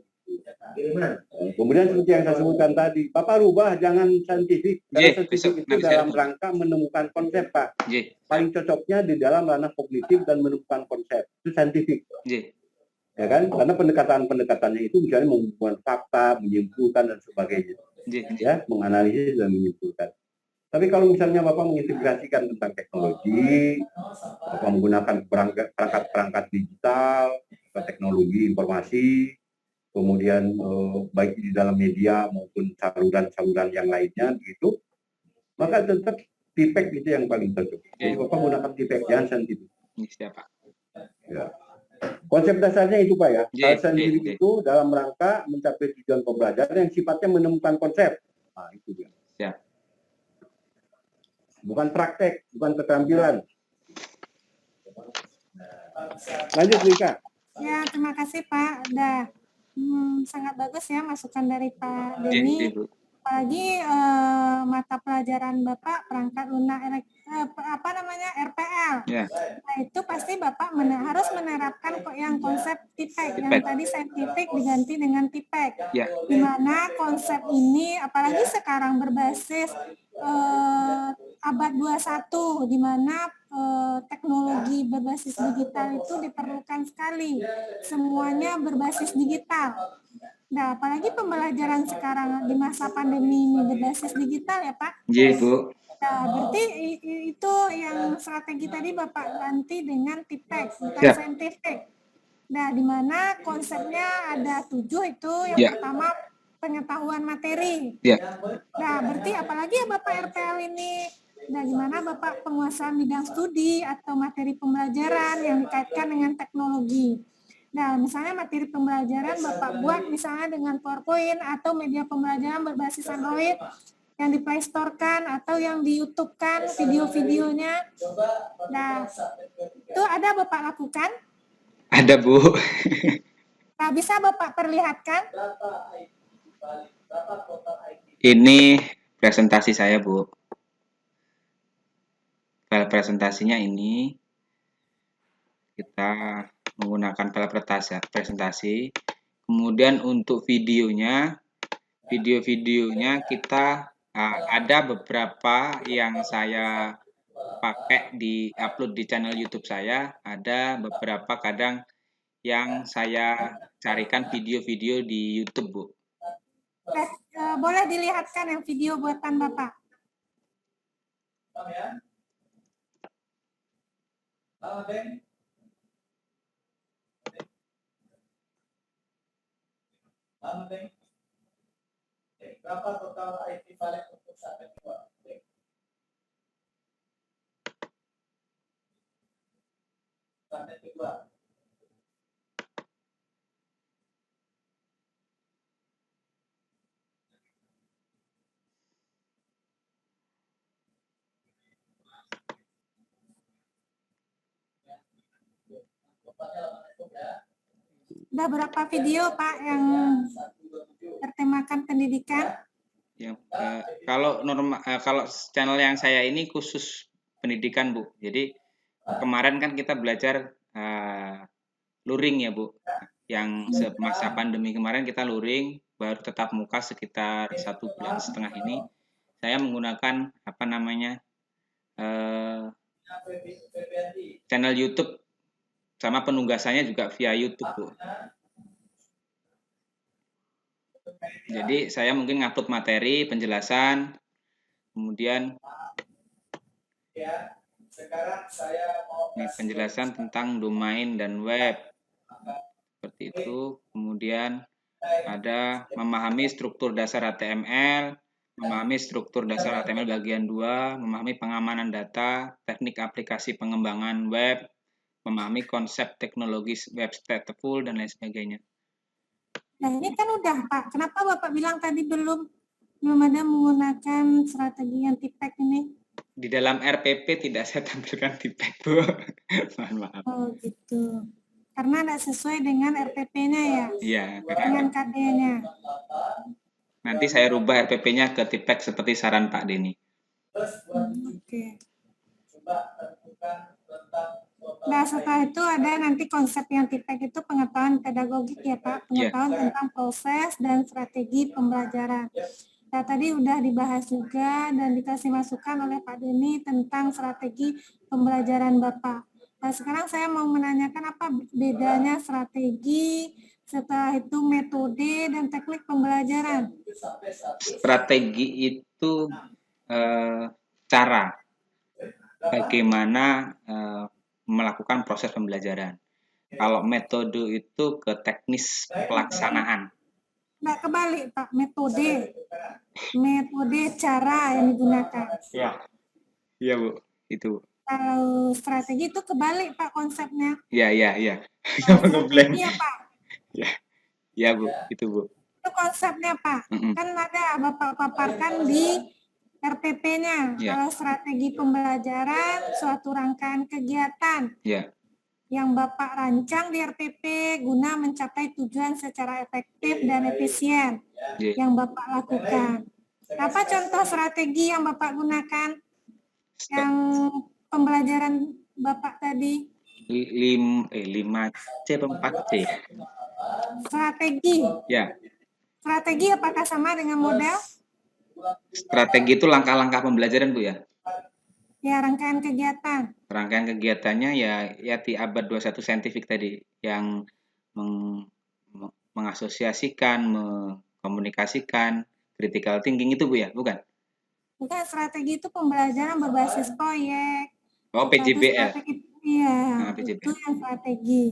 Speaker 3: Kemudian seperti yang saya sebutkan tadi, Bapak rubah jangan saintifik. Karena saintifik itu dalam rangka menemukan konsep, Pak. Paling cocoknya di dalam ranah kognitif dan menemukan konsep. Itu saintifik. Ya kan? Karena pendekatannya itu misalnya membuat fakta, menyimpulkan dan sebagainya. Ya, menganalisis dan menyimpulkan. Tapi kalau misalnya Bapak mengintegrasikan tentang teknologi, Bapak menggunakan perangkat-perangkat digital, teknologi informasi, kemudian baik di dalam media maupun saluran-saluran yang lainnya begitu, maka tetap TIPEC itu yang paling cocok. Jadi Bapak menggunakan TIPEC, jangan saintifik.
Speaker 2: Siapa?
Speaker 3: Ya. Konsep dasarnya itu Pak ya. Saintifik itu dalam rangka mencapai tujuan pembelajaran yang sifatnya menemukan konsep. Nah, itu dia.
Speaker 2: Siap.
Speaker 3: Bukan praktek, bukan keterampilan. Lanjut Lika.
Speaker 1: Ya, terima kasih Pak. Sangat bagus ya masukan dari Pak Denny. Apalagi mata pelajaran Bapak perangkat lunak RPL. Nah, itu pasti Bapak harus menerapkan yang konsep TIPEC. Yang tadi saintifik diganti dengan TIPEC. Di mana konsep ini apalagi sekarang berbasis abad 21, di mana teknologi berbasis digital itu diperlukan sekali. Semuanya berbasis digital. Nah, apalagi pembelajaran sekarang di masa pandemi ini berbasis digital ya Pak?
Speaker 2: Iya, Bu.
Speaker 1: Nah, berarti itu yang strategi tadi Bapak ganti dengan TIPEC, bukan saintifik. Nah, di mana konsepnya ada 7 itu. Yang pertama pengetahuan materi.
Speaker 2: Ya.
Speaker 1: Nah, berarti apalagi ya Bapak RPL ini, nah gimana Bapak penguasaan bidang studi atau materi pembelajaran yang dikaitkan dengan teknologi. Nah, misalnya materi pembelajaran Bapak buat misalnya dengan PowerPoint atau media pembelajaran berbasis Android yang di Play Store-kan atau yang di YouTube-kan video-videonya. Nah, itu ada Bapak lakukan?
Speaker 2: Ada, Bu.
Speaker 1: Nah, bisa Bapak perlihatkan?
Speaker 2: Ini presentasi saya, Bu. File presentasinya ini kita menggunakan file presentasi. Kemudian untuk videonya kita ada beberapa yang saya pakai di upload di channel YouTube saya, ada beberapa kadang yang saya carikan video-video di YouTube, Bu.
Speaker 1: Boleh dilihatkan yang video buatan Bapak.
Speaker 4: Berapa total IT file untuk saat ini, Pak? Sampai kedua.
Speaker 1: Udah berapa video Pak yang bertemakan pendidikan?
Speaker 2: Ya, kalau channel yang saya ini khusus pendidikan, Bu. Jadi kemarin kan kita belajar luring ya, Bu. Yang semasa pandemi kemarin kita luring, baru tetap muka sekitar 1,5 bulan ini. Saya menggunakan channel YouTube sama penugasannya juga via YouTube, Bu. Jadi saya mungkin ngupload materi, penjelasan, kemudian ini penjelasan tentang domain dan web. Seperti itu. Kemudian ada memahami struktur dasar HTML, memahami struktur dasar HTML bagian 2, memahami pengamanan data, teknik aplikasi pengembangan web, memahami konsep teknologi web stateful, dan lain sebagainya.
Speaker 1: Nah ini kan udah Pak, kenapa Bapak bilang tadi belum ada menggunakan strategi yang TIPEC ini?
Speaker 2: Di dalam RPP tidak saya tampilkan TIPEC, Bu. Mohon maaf.
Speaker 1: Oh gitu. Karena tidak sesuai dengan RPP-nya ya?
Speaker 2: Iya.
Speaker 1: Dengan KD-nya?
Speaker 2: Nanti saya rubah RPP-nya ke TIPEC seperti saran Pak Denny.
Speaker 1: Oke. Nah setelah itu ada nanti konsep yang TIPEC itu pengetahuan pedagogik ya Pak, pengetahuan tentang proses dan strategi pembelajaran. Nah tadi udah dibahas juga dan dikasih masukan oleh Pak Denny tentang strategi pembelajaran Bapak. Nah sekarang saya mau menanyakan apa bedanya strategi, setelah itu metode dan teknik pembelajaran.
Speaker 2: Strategi itu cara bagaimana melakukan proses pembelajaran. Kalau metode itu ke teknis pelaksanaan.
Speaker 1: Nah, kebalik Pak, metode cara yang digunakan.
Speaker 2: Iya Bu, itu.
Speaker 1: Kalau strategi itu kebalik Pak konsepnya.
Speaker 2: Iya.
Speaker 1: Strategi ya Pak.
Speaker 2: Ya Bu, itu Bu.
Speaker 1: Itu konsepnya Pak. Kan ada Bapak paparkan di RPP-nya. Kalau strategi pembelajaran, suatu rangkaian kegiatan yang Bapak rancang di RPP guna mencapai tujuan secara efektif dan efisien yang Bapak lakukan. Apa contoh strategi yang Bapak gunakan? Yang pembelajaran Bapak tadi?
Speaker 2: 5C atau 4C?
Speaker 1: Strategi.
Speaker 2: Ya.
Speaker 1: Strategi apakah sama dengan model?
Speaker 2: Strategi itu langkah-langkah pembelajaran Bu ya?
Speaker 1: Ya, rangkaian kegiatan.
Speaker 2: Rangkaian kegiatannya ya di abad 21 saintifik tadi yang mengasosiasikan, mengkomunikasikan, critical thinking itu Bu ya, bukan?
Speaker 1: Bukan, strategi itu pembelajaran berbasis proyek.
Speaker 2: Oh, PJBL.
Speaker 1: Iya,
Speaker 2: PJBL.
Speaker 1: itu yang strategi.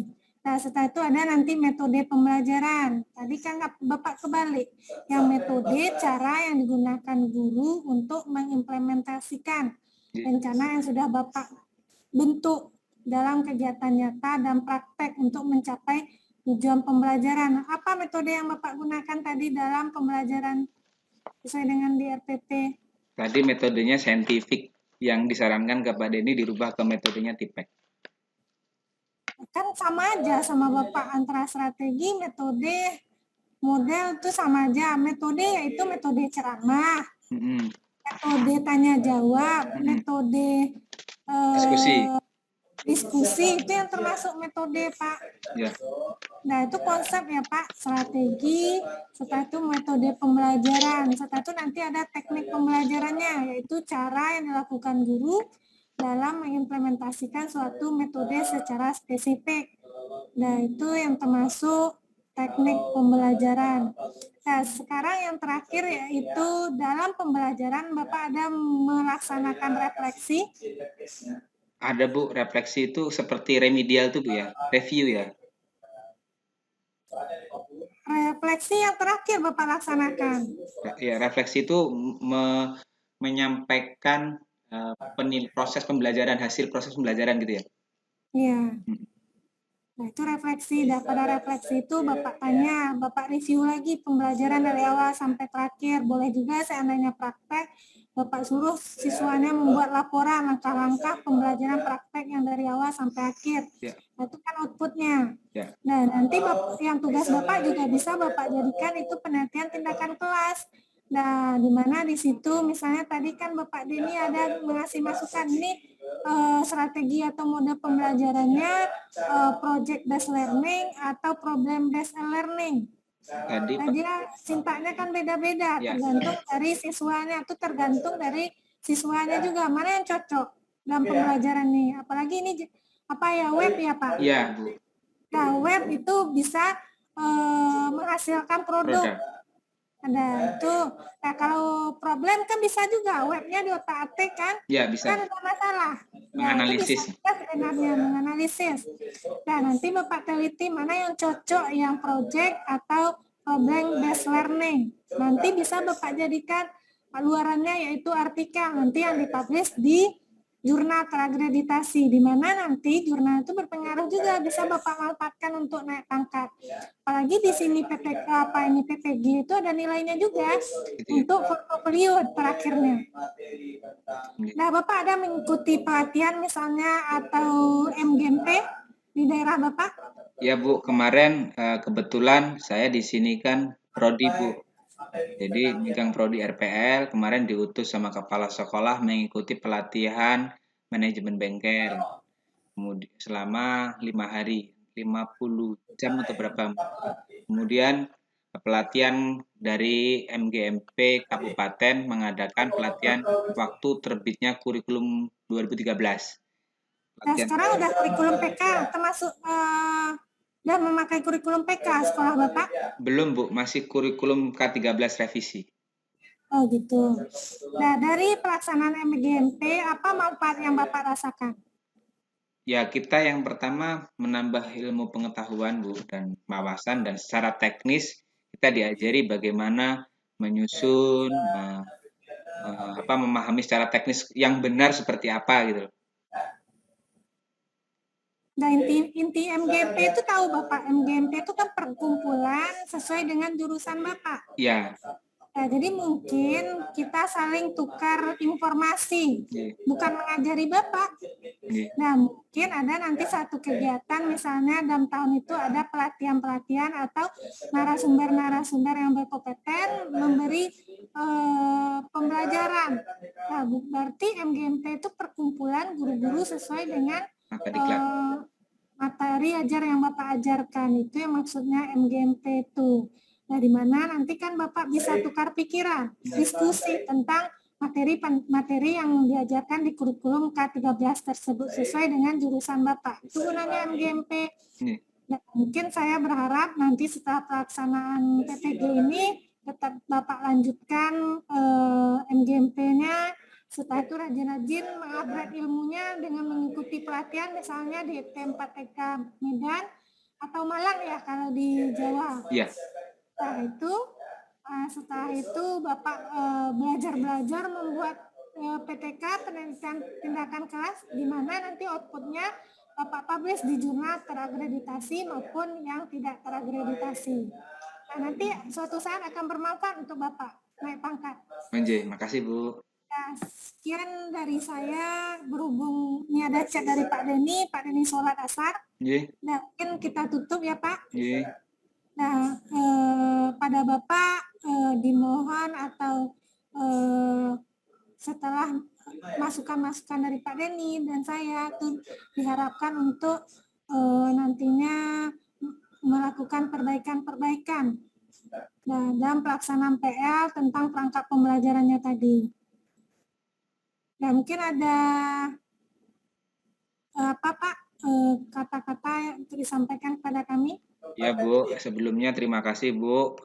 Speaker 1: Nah, setelah itu ada nanti metode pembelajaran. Tadi kan Bapak kebalik. Yang metode cara yang digunakan guru untuk mengimplementasikan rencana yang sudah Bapak bentuk dalam kegiatan nyata dan praktek untuk mencapai tujuan pembelajaran. Apa metode yang Bapak gunakan tadi dalam pembelajaran sesuai dengan di RPP?
Speaker 2: Tadi metodenya saintifik, yang disarankan kepada ini dirubah ke metodenya TIPEK.
Speaker 1: Kan sama aja sama Bapak, antara strategi, metode, model itu sama aja. Metode yaitu metode ceramah, metode tanya jawab, metode diskusi itu yang termasuk metode, Pak.
Speaker 2: Ya.
Speaker 1: Nah, itu konsep ya, Pak. Strategi, setelah itu metode pembelajaran. Setelah itu nanti ada teknik pembelajarannya, yaitu cara yang dilakukan guru dalam mengimplementasikan suatu metode secara spesifik. Nah, itu yang termasuk teknik pembelajaran. Nah, sekarang yang terakhir yaitu dalam pembelajaran Bapak ada melaksanakan refleksi.
Speaker 2: Ada Bu, refleksi itu seperti remedial tuh Bu ya, review ya.
Speaker 1: Refleksi yang terakhir Bapak laksanakan.
Speaker 2: Ya, refleksi itu menyampaikan proses pembelajaran, hasil proses pembelajaran gitu ya.
Speaker 1: Iya. Nah, itu refleksi. Dan pada refleksi itu Bapak tanya, Bapak review lagi pembelajaran dari awal sampai terakhir. Boleh juga seandainya praktek, Bapak suruh siswanya membuat laporan langkah-langkah pembelajaran praktek yang dari awal sampai akhir.
Speaker 2: Ya.
Speaker 1: Nah, itu kan outputnya.
Speaker 2: Ya.
Speaker 1: Nah, nanti yang tugas Bapak juga bisa Bapak jadikan itu penelitian tindakan kelas. Nah, di mana di situ misalnya tadi kan Bapak Denny ada mengasih masukan ini strategi atau mode pembelajarannya project based learning atau problem based learning.
Speaker 2: Tadi
Speaker 1: Nah, dia cintanya kan beda-beda,
Speaker 2: Ya.
Speaker 1: tergantung dari siswanya, itu tergantung dari siswanya juga mana yang cocok dalam pembelajaran nih. Apalagi ini apa ya, web ya Pak?
Speaker 2: Iya Bu.
Speaker 1: Nah, web itu bisa menghasilkan produk. Ada itu. Nah, kalau problem kan bisa juga webnya diotak-atik kan?
Speaker 2: Ya bisa.
Speaker 1: Kan ada masalah.
Speaker 2: Menganalisis.
Speaker 1: Nah, itu bisa sebenarnya menganalisis. Nah, nanti Bapak teliti mana yang cocok, yang project atau problem based learning. Nanti bisa Bapak jadikan luarannya yaitu artikel nanti yang dipublish di jurnal terakreditasi, di mana nanti jurnal itu berpengaruh juga bisa Bapak manfaatkan untuk naik pangkat. Apalagi di sini PPG itu ada nilainya juga untuk portofolio terakhirnya. Nah, Bapak ada mengikuti pelatihan misalnya atau MGMP di daerah Bapak?
Speaker 2: Ya Bu, kemarin kebetulan saya di sini kan prodi Bu. Jadi megang prodi RPL, kemarin diutus sama kepala sekolah mengikuti pelatihan manajemen bengkel. Kemudian selama 5 hari, 50 jam atau berapa. Kemudian pelatihan dari MGMP Kabupaten mengadakan pelatihan waktu terbitnya kurikulum 2013.
Speaker 1: Nah, sekarang udah kurikulum PK, termasuk udah memakai kurikulum PK sekolah Bapak?
Speaker 2: Belum Bu, masih kurikulum K13 revisi.
Speaker 1: Oh gitu. Nah, dari pelaksanaan MGMP, apa manfaat yang Bapak rasakan?
Speaker 2: Ya, kita yang pertama menambah ilmu pengetahuan Bu dan wawasan, dan secara teknis kita diajari bagaimana menyusun, memahami secara teknis yang benar seperti apa gitu.
Speaker 1: Nah, inti MGMP itu tahu Bapak, MGMP itu kan perkumpulan sesuai dengan jurusan Bapak.
Speaker 2: Ya.
Speaker 1: Nah, jadi mungkin kita saling tukar informasi, bukan mengajari Bapak. Nah, mungkin ada nanti satu kegiatan, misalnya dalam tahun itu ada pelatihan-pelatihan atau narasumber-narasumber yang berkompeten memberi pembelajaran. Nah, berarti MGMP itu perkumpulan guru-guru sesuai dengan materi ajar yang Bapak ajarkan, itu yang maksudnya MGMP itu. Nah, di mana nanti kan Bapak bisa tukar pikiran, diskusi tentang materi yang diajarkan di kurikulum K13 tersebut sesuai dengan jurusan Bapak. Itu gunanya MGMP. Nah, mungkin saya berharap nanti setelah pelaksanaan PPG ini tetap Bapak lanjutkan MGMP-nya. Setelah itu rajin-rajin mengupgrade ilmunya dengan mengikuti pelatihan misalnya di T4TK Medan atau Malang ya kalau di Jawa.
Speaker 2: Iya.
Speaker 1: Setelah itu Bapak belajar membuat PTK, penelitian tindakan kelas, di mana nanti outputnya Bapak publish di jurnal terakreditasi maupun yang tidak terakreditasi. Nah, nanti suatu saat akan bermanfaat untuk Bapak naik pangkat.
Speaker 2: Nggih, makasih Bu.
Speaker 1: Nah, sekian dari saya, berhubung ini ada chat dari Pak Denny sholat asar.
Speaker 2: Nggih,
Speaker 1: Nah, mungkin kita tutup ya Pak.
Speaker 2: nggih.
Speaker 1: Nah, pada Bapak dimohon atau setelah masukan-masukan dari Pak Denny dan saya tuh diharapkan untuk nantinya melakukan perbaikan-perbaikan dalam pelaksanaan PL tentang perangkat pembelajarannya tadi. Dan mungkin ada apa Pak kata-kata yang disampaikan kepada kami?
Speaker 2: Ya Bu, sebelumnya terima kasih Bu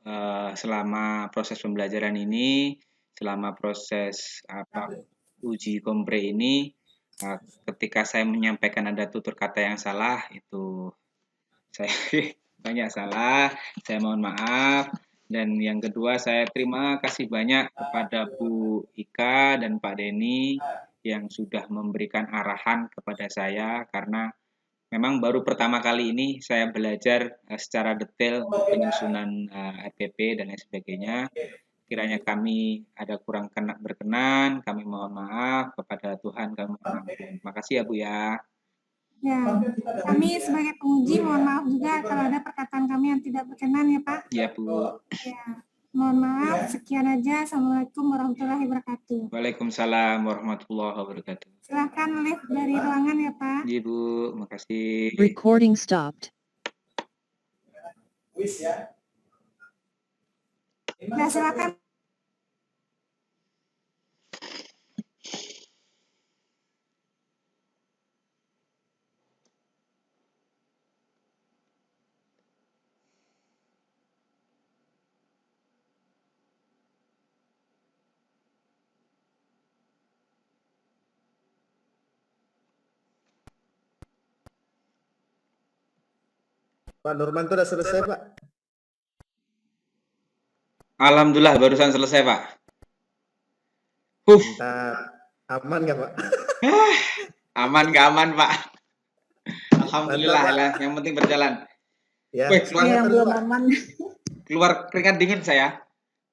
Speaker 2: selama proses pembelajaran ini, selama proses uji kompre ini, ketika saya menyampaikan ada tutur kata yang salah, itu saya banyak salah, saya mohon maaf. Dan yang kedua, saya terima kasih banyak kepada Bu Ika dan Pak Denny yang sudah memberikan arahan kepada saya, karena memang baru pertama kali ini saya belajar secara detail penyusunan RPP dan lain sebagainya. Kiranya kami ada kurang berkenan, kami mohon maaf, kepada Tuhan kami mohon ampun. Makasih ya Bu ya.
Speaker 1: Ya, kami sebagai penguji mohon maaf juga kalau ada perkataan kami yang tidak berkenan ya Pak.
Speaker 2: Iya Bu.
Speaker 1: Ya, mohon maaf. Sekian aja. Assalamualaikum warahmatullahi wabarakatuh.
Speaker 2: Waalaikumsalam warahmatullahi wabarakatuh.
Speaker 1: Silahkan lift dari ruangan ya Pak.
Speaker 2: Iya Bu, makasih.
Speaker 5: Recording stopped.
Speaker 4: Wis ya.
Speaker 1: Ya, silakan.
Speaker 4: Pak Nurmanto udah selesai Pak.
Speaker 2: Alhamdulillah barusan selesai Pak.
Speaker 4: Mantap. Aman nggak Pak?
Speaker 2: Aman gak aman Pak? Alhamdulillah
Speaker 4: Mantap, Pak.
Speaker 2: lah, yang penting berjalan.
Speaker 4: Ya.
Speaker 2: Wih, keluar,
Speaker 6: Yang belum aman.
Speaker 2: keluar keringat dingin saya.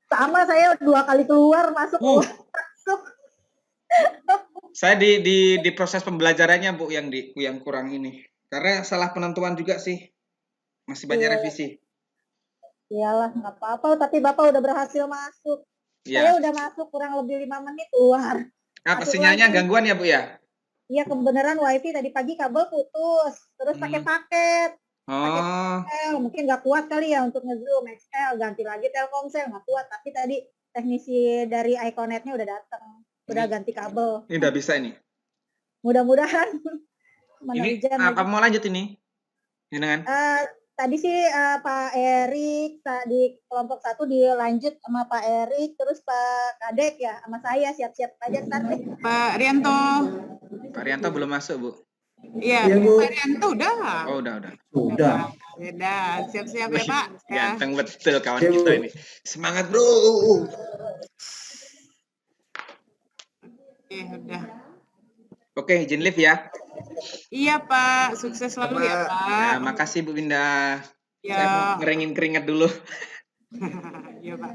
Speaker 6: Sama saya 2 kali keluar masuk.
Speaker 2: Saya di proses pembelajarannya Bu yang kurang ini. Karena salah penentuan juga sih. Masih banyak
Speaker 6: Iya.
Speaker 2: revisi.
Speaker 6: Iyalah nggak apa-apa. Tapi Bapak udah berhasil masuk.
Speaker 2: Ya.
Speaker 6: Saya udah masuk kurang lebih 5 menit keluar.
Speaker 2: Apa
Speaker 6: masuk
Speaker 2: sinyalnya
Speaker 6: lagi.
Speaker 2: gangguan ya Bu ya?
Speaker 6: Iya kebenaran wifi tadi pagi kabel putus. Terus pakai paket.
Speaker 2: Oh,
Speaker 6: XL. Mungkin nggak kuat kali ya untuk nge-zoom XL. Ganti lagi Telkomsel nggak kuat. Tapi tadi teknisi dari Iconetnya udah datang. Udah ganti kabel.
Speaker 2: ini udah bisa ini.
Speaker 6: Mudah-mudahan. Mana
Speaker 2: Ini
Speaker 6: hujan
Speaker 2: apa
Speaker 6: lagi.
Speaker 2: mau lanjut ini? Jangan.
Speaker 6: Tadi sih Pak Erik di kelompok 1 dilanjut sama Pak Erik, terus Pak Kadek ya sama saya siap-siap aja start deh.
Speaker 7: Pak Rianto.
Speaker 2: Pak Rianto belum masuk Bu.
Speaker 7: Iya,
Speaker 4: Iya, Bu.
Speaker 7: Pak Rianto udah.
Speaker 2: Oh udah.
Speaker 4: Udah.
Speaker 7: Udah, siap-siap ya Pak. Ya.
Speaker 2: Ganteng betul kawan
Speaker 4: Iya, Bu.
Speaker 2: kita ini. Semangat Bro.
Speaker 7: Oke, udah.
Speaker 2: Oke, izin live ya.
Speaker 7: Iya Pak, sukses selalu ya Pak.
Speaker 2: Nah, makasih Bu Winda. Saya mau
Speaker 7: Ya,
Speaker 2: ngeringin keringat dulu.
Speaker 7: iya Pak.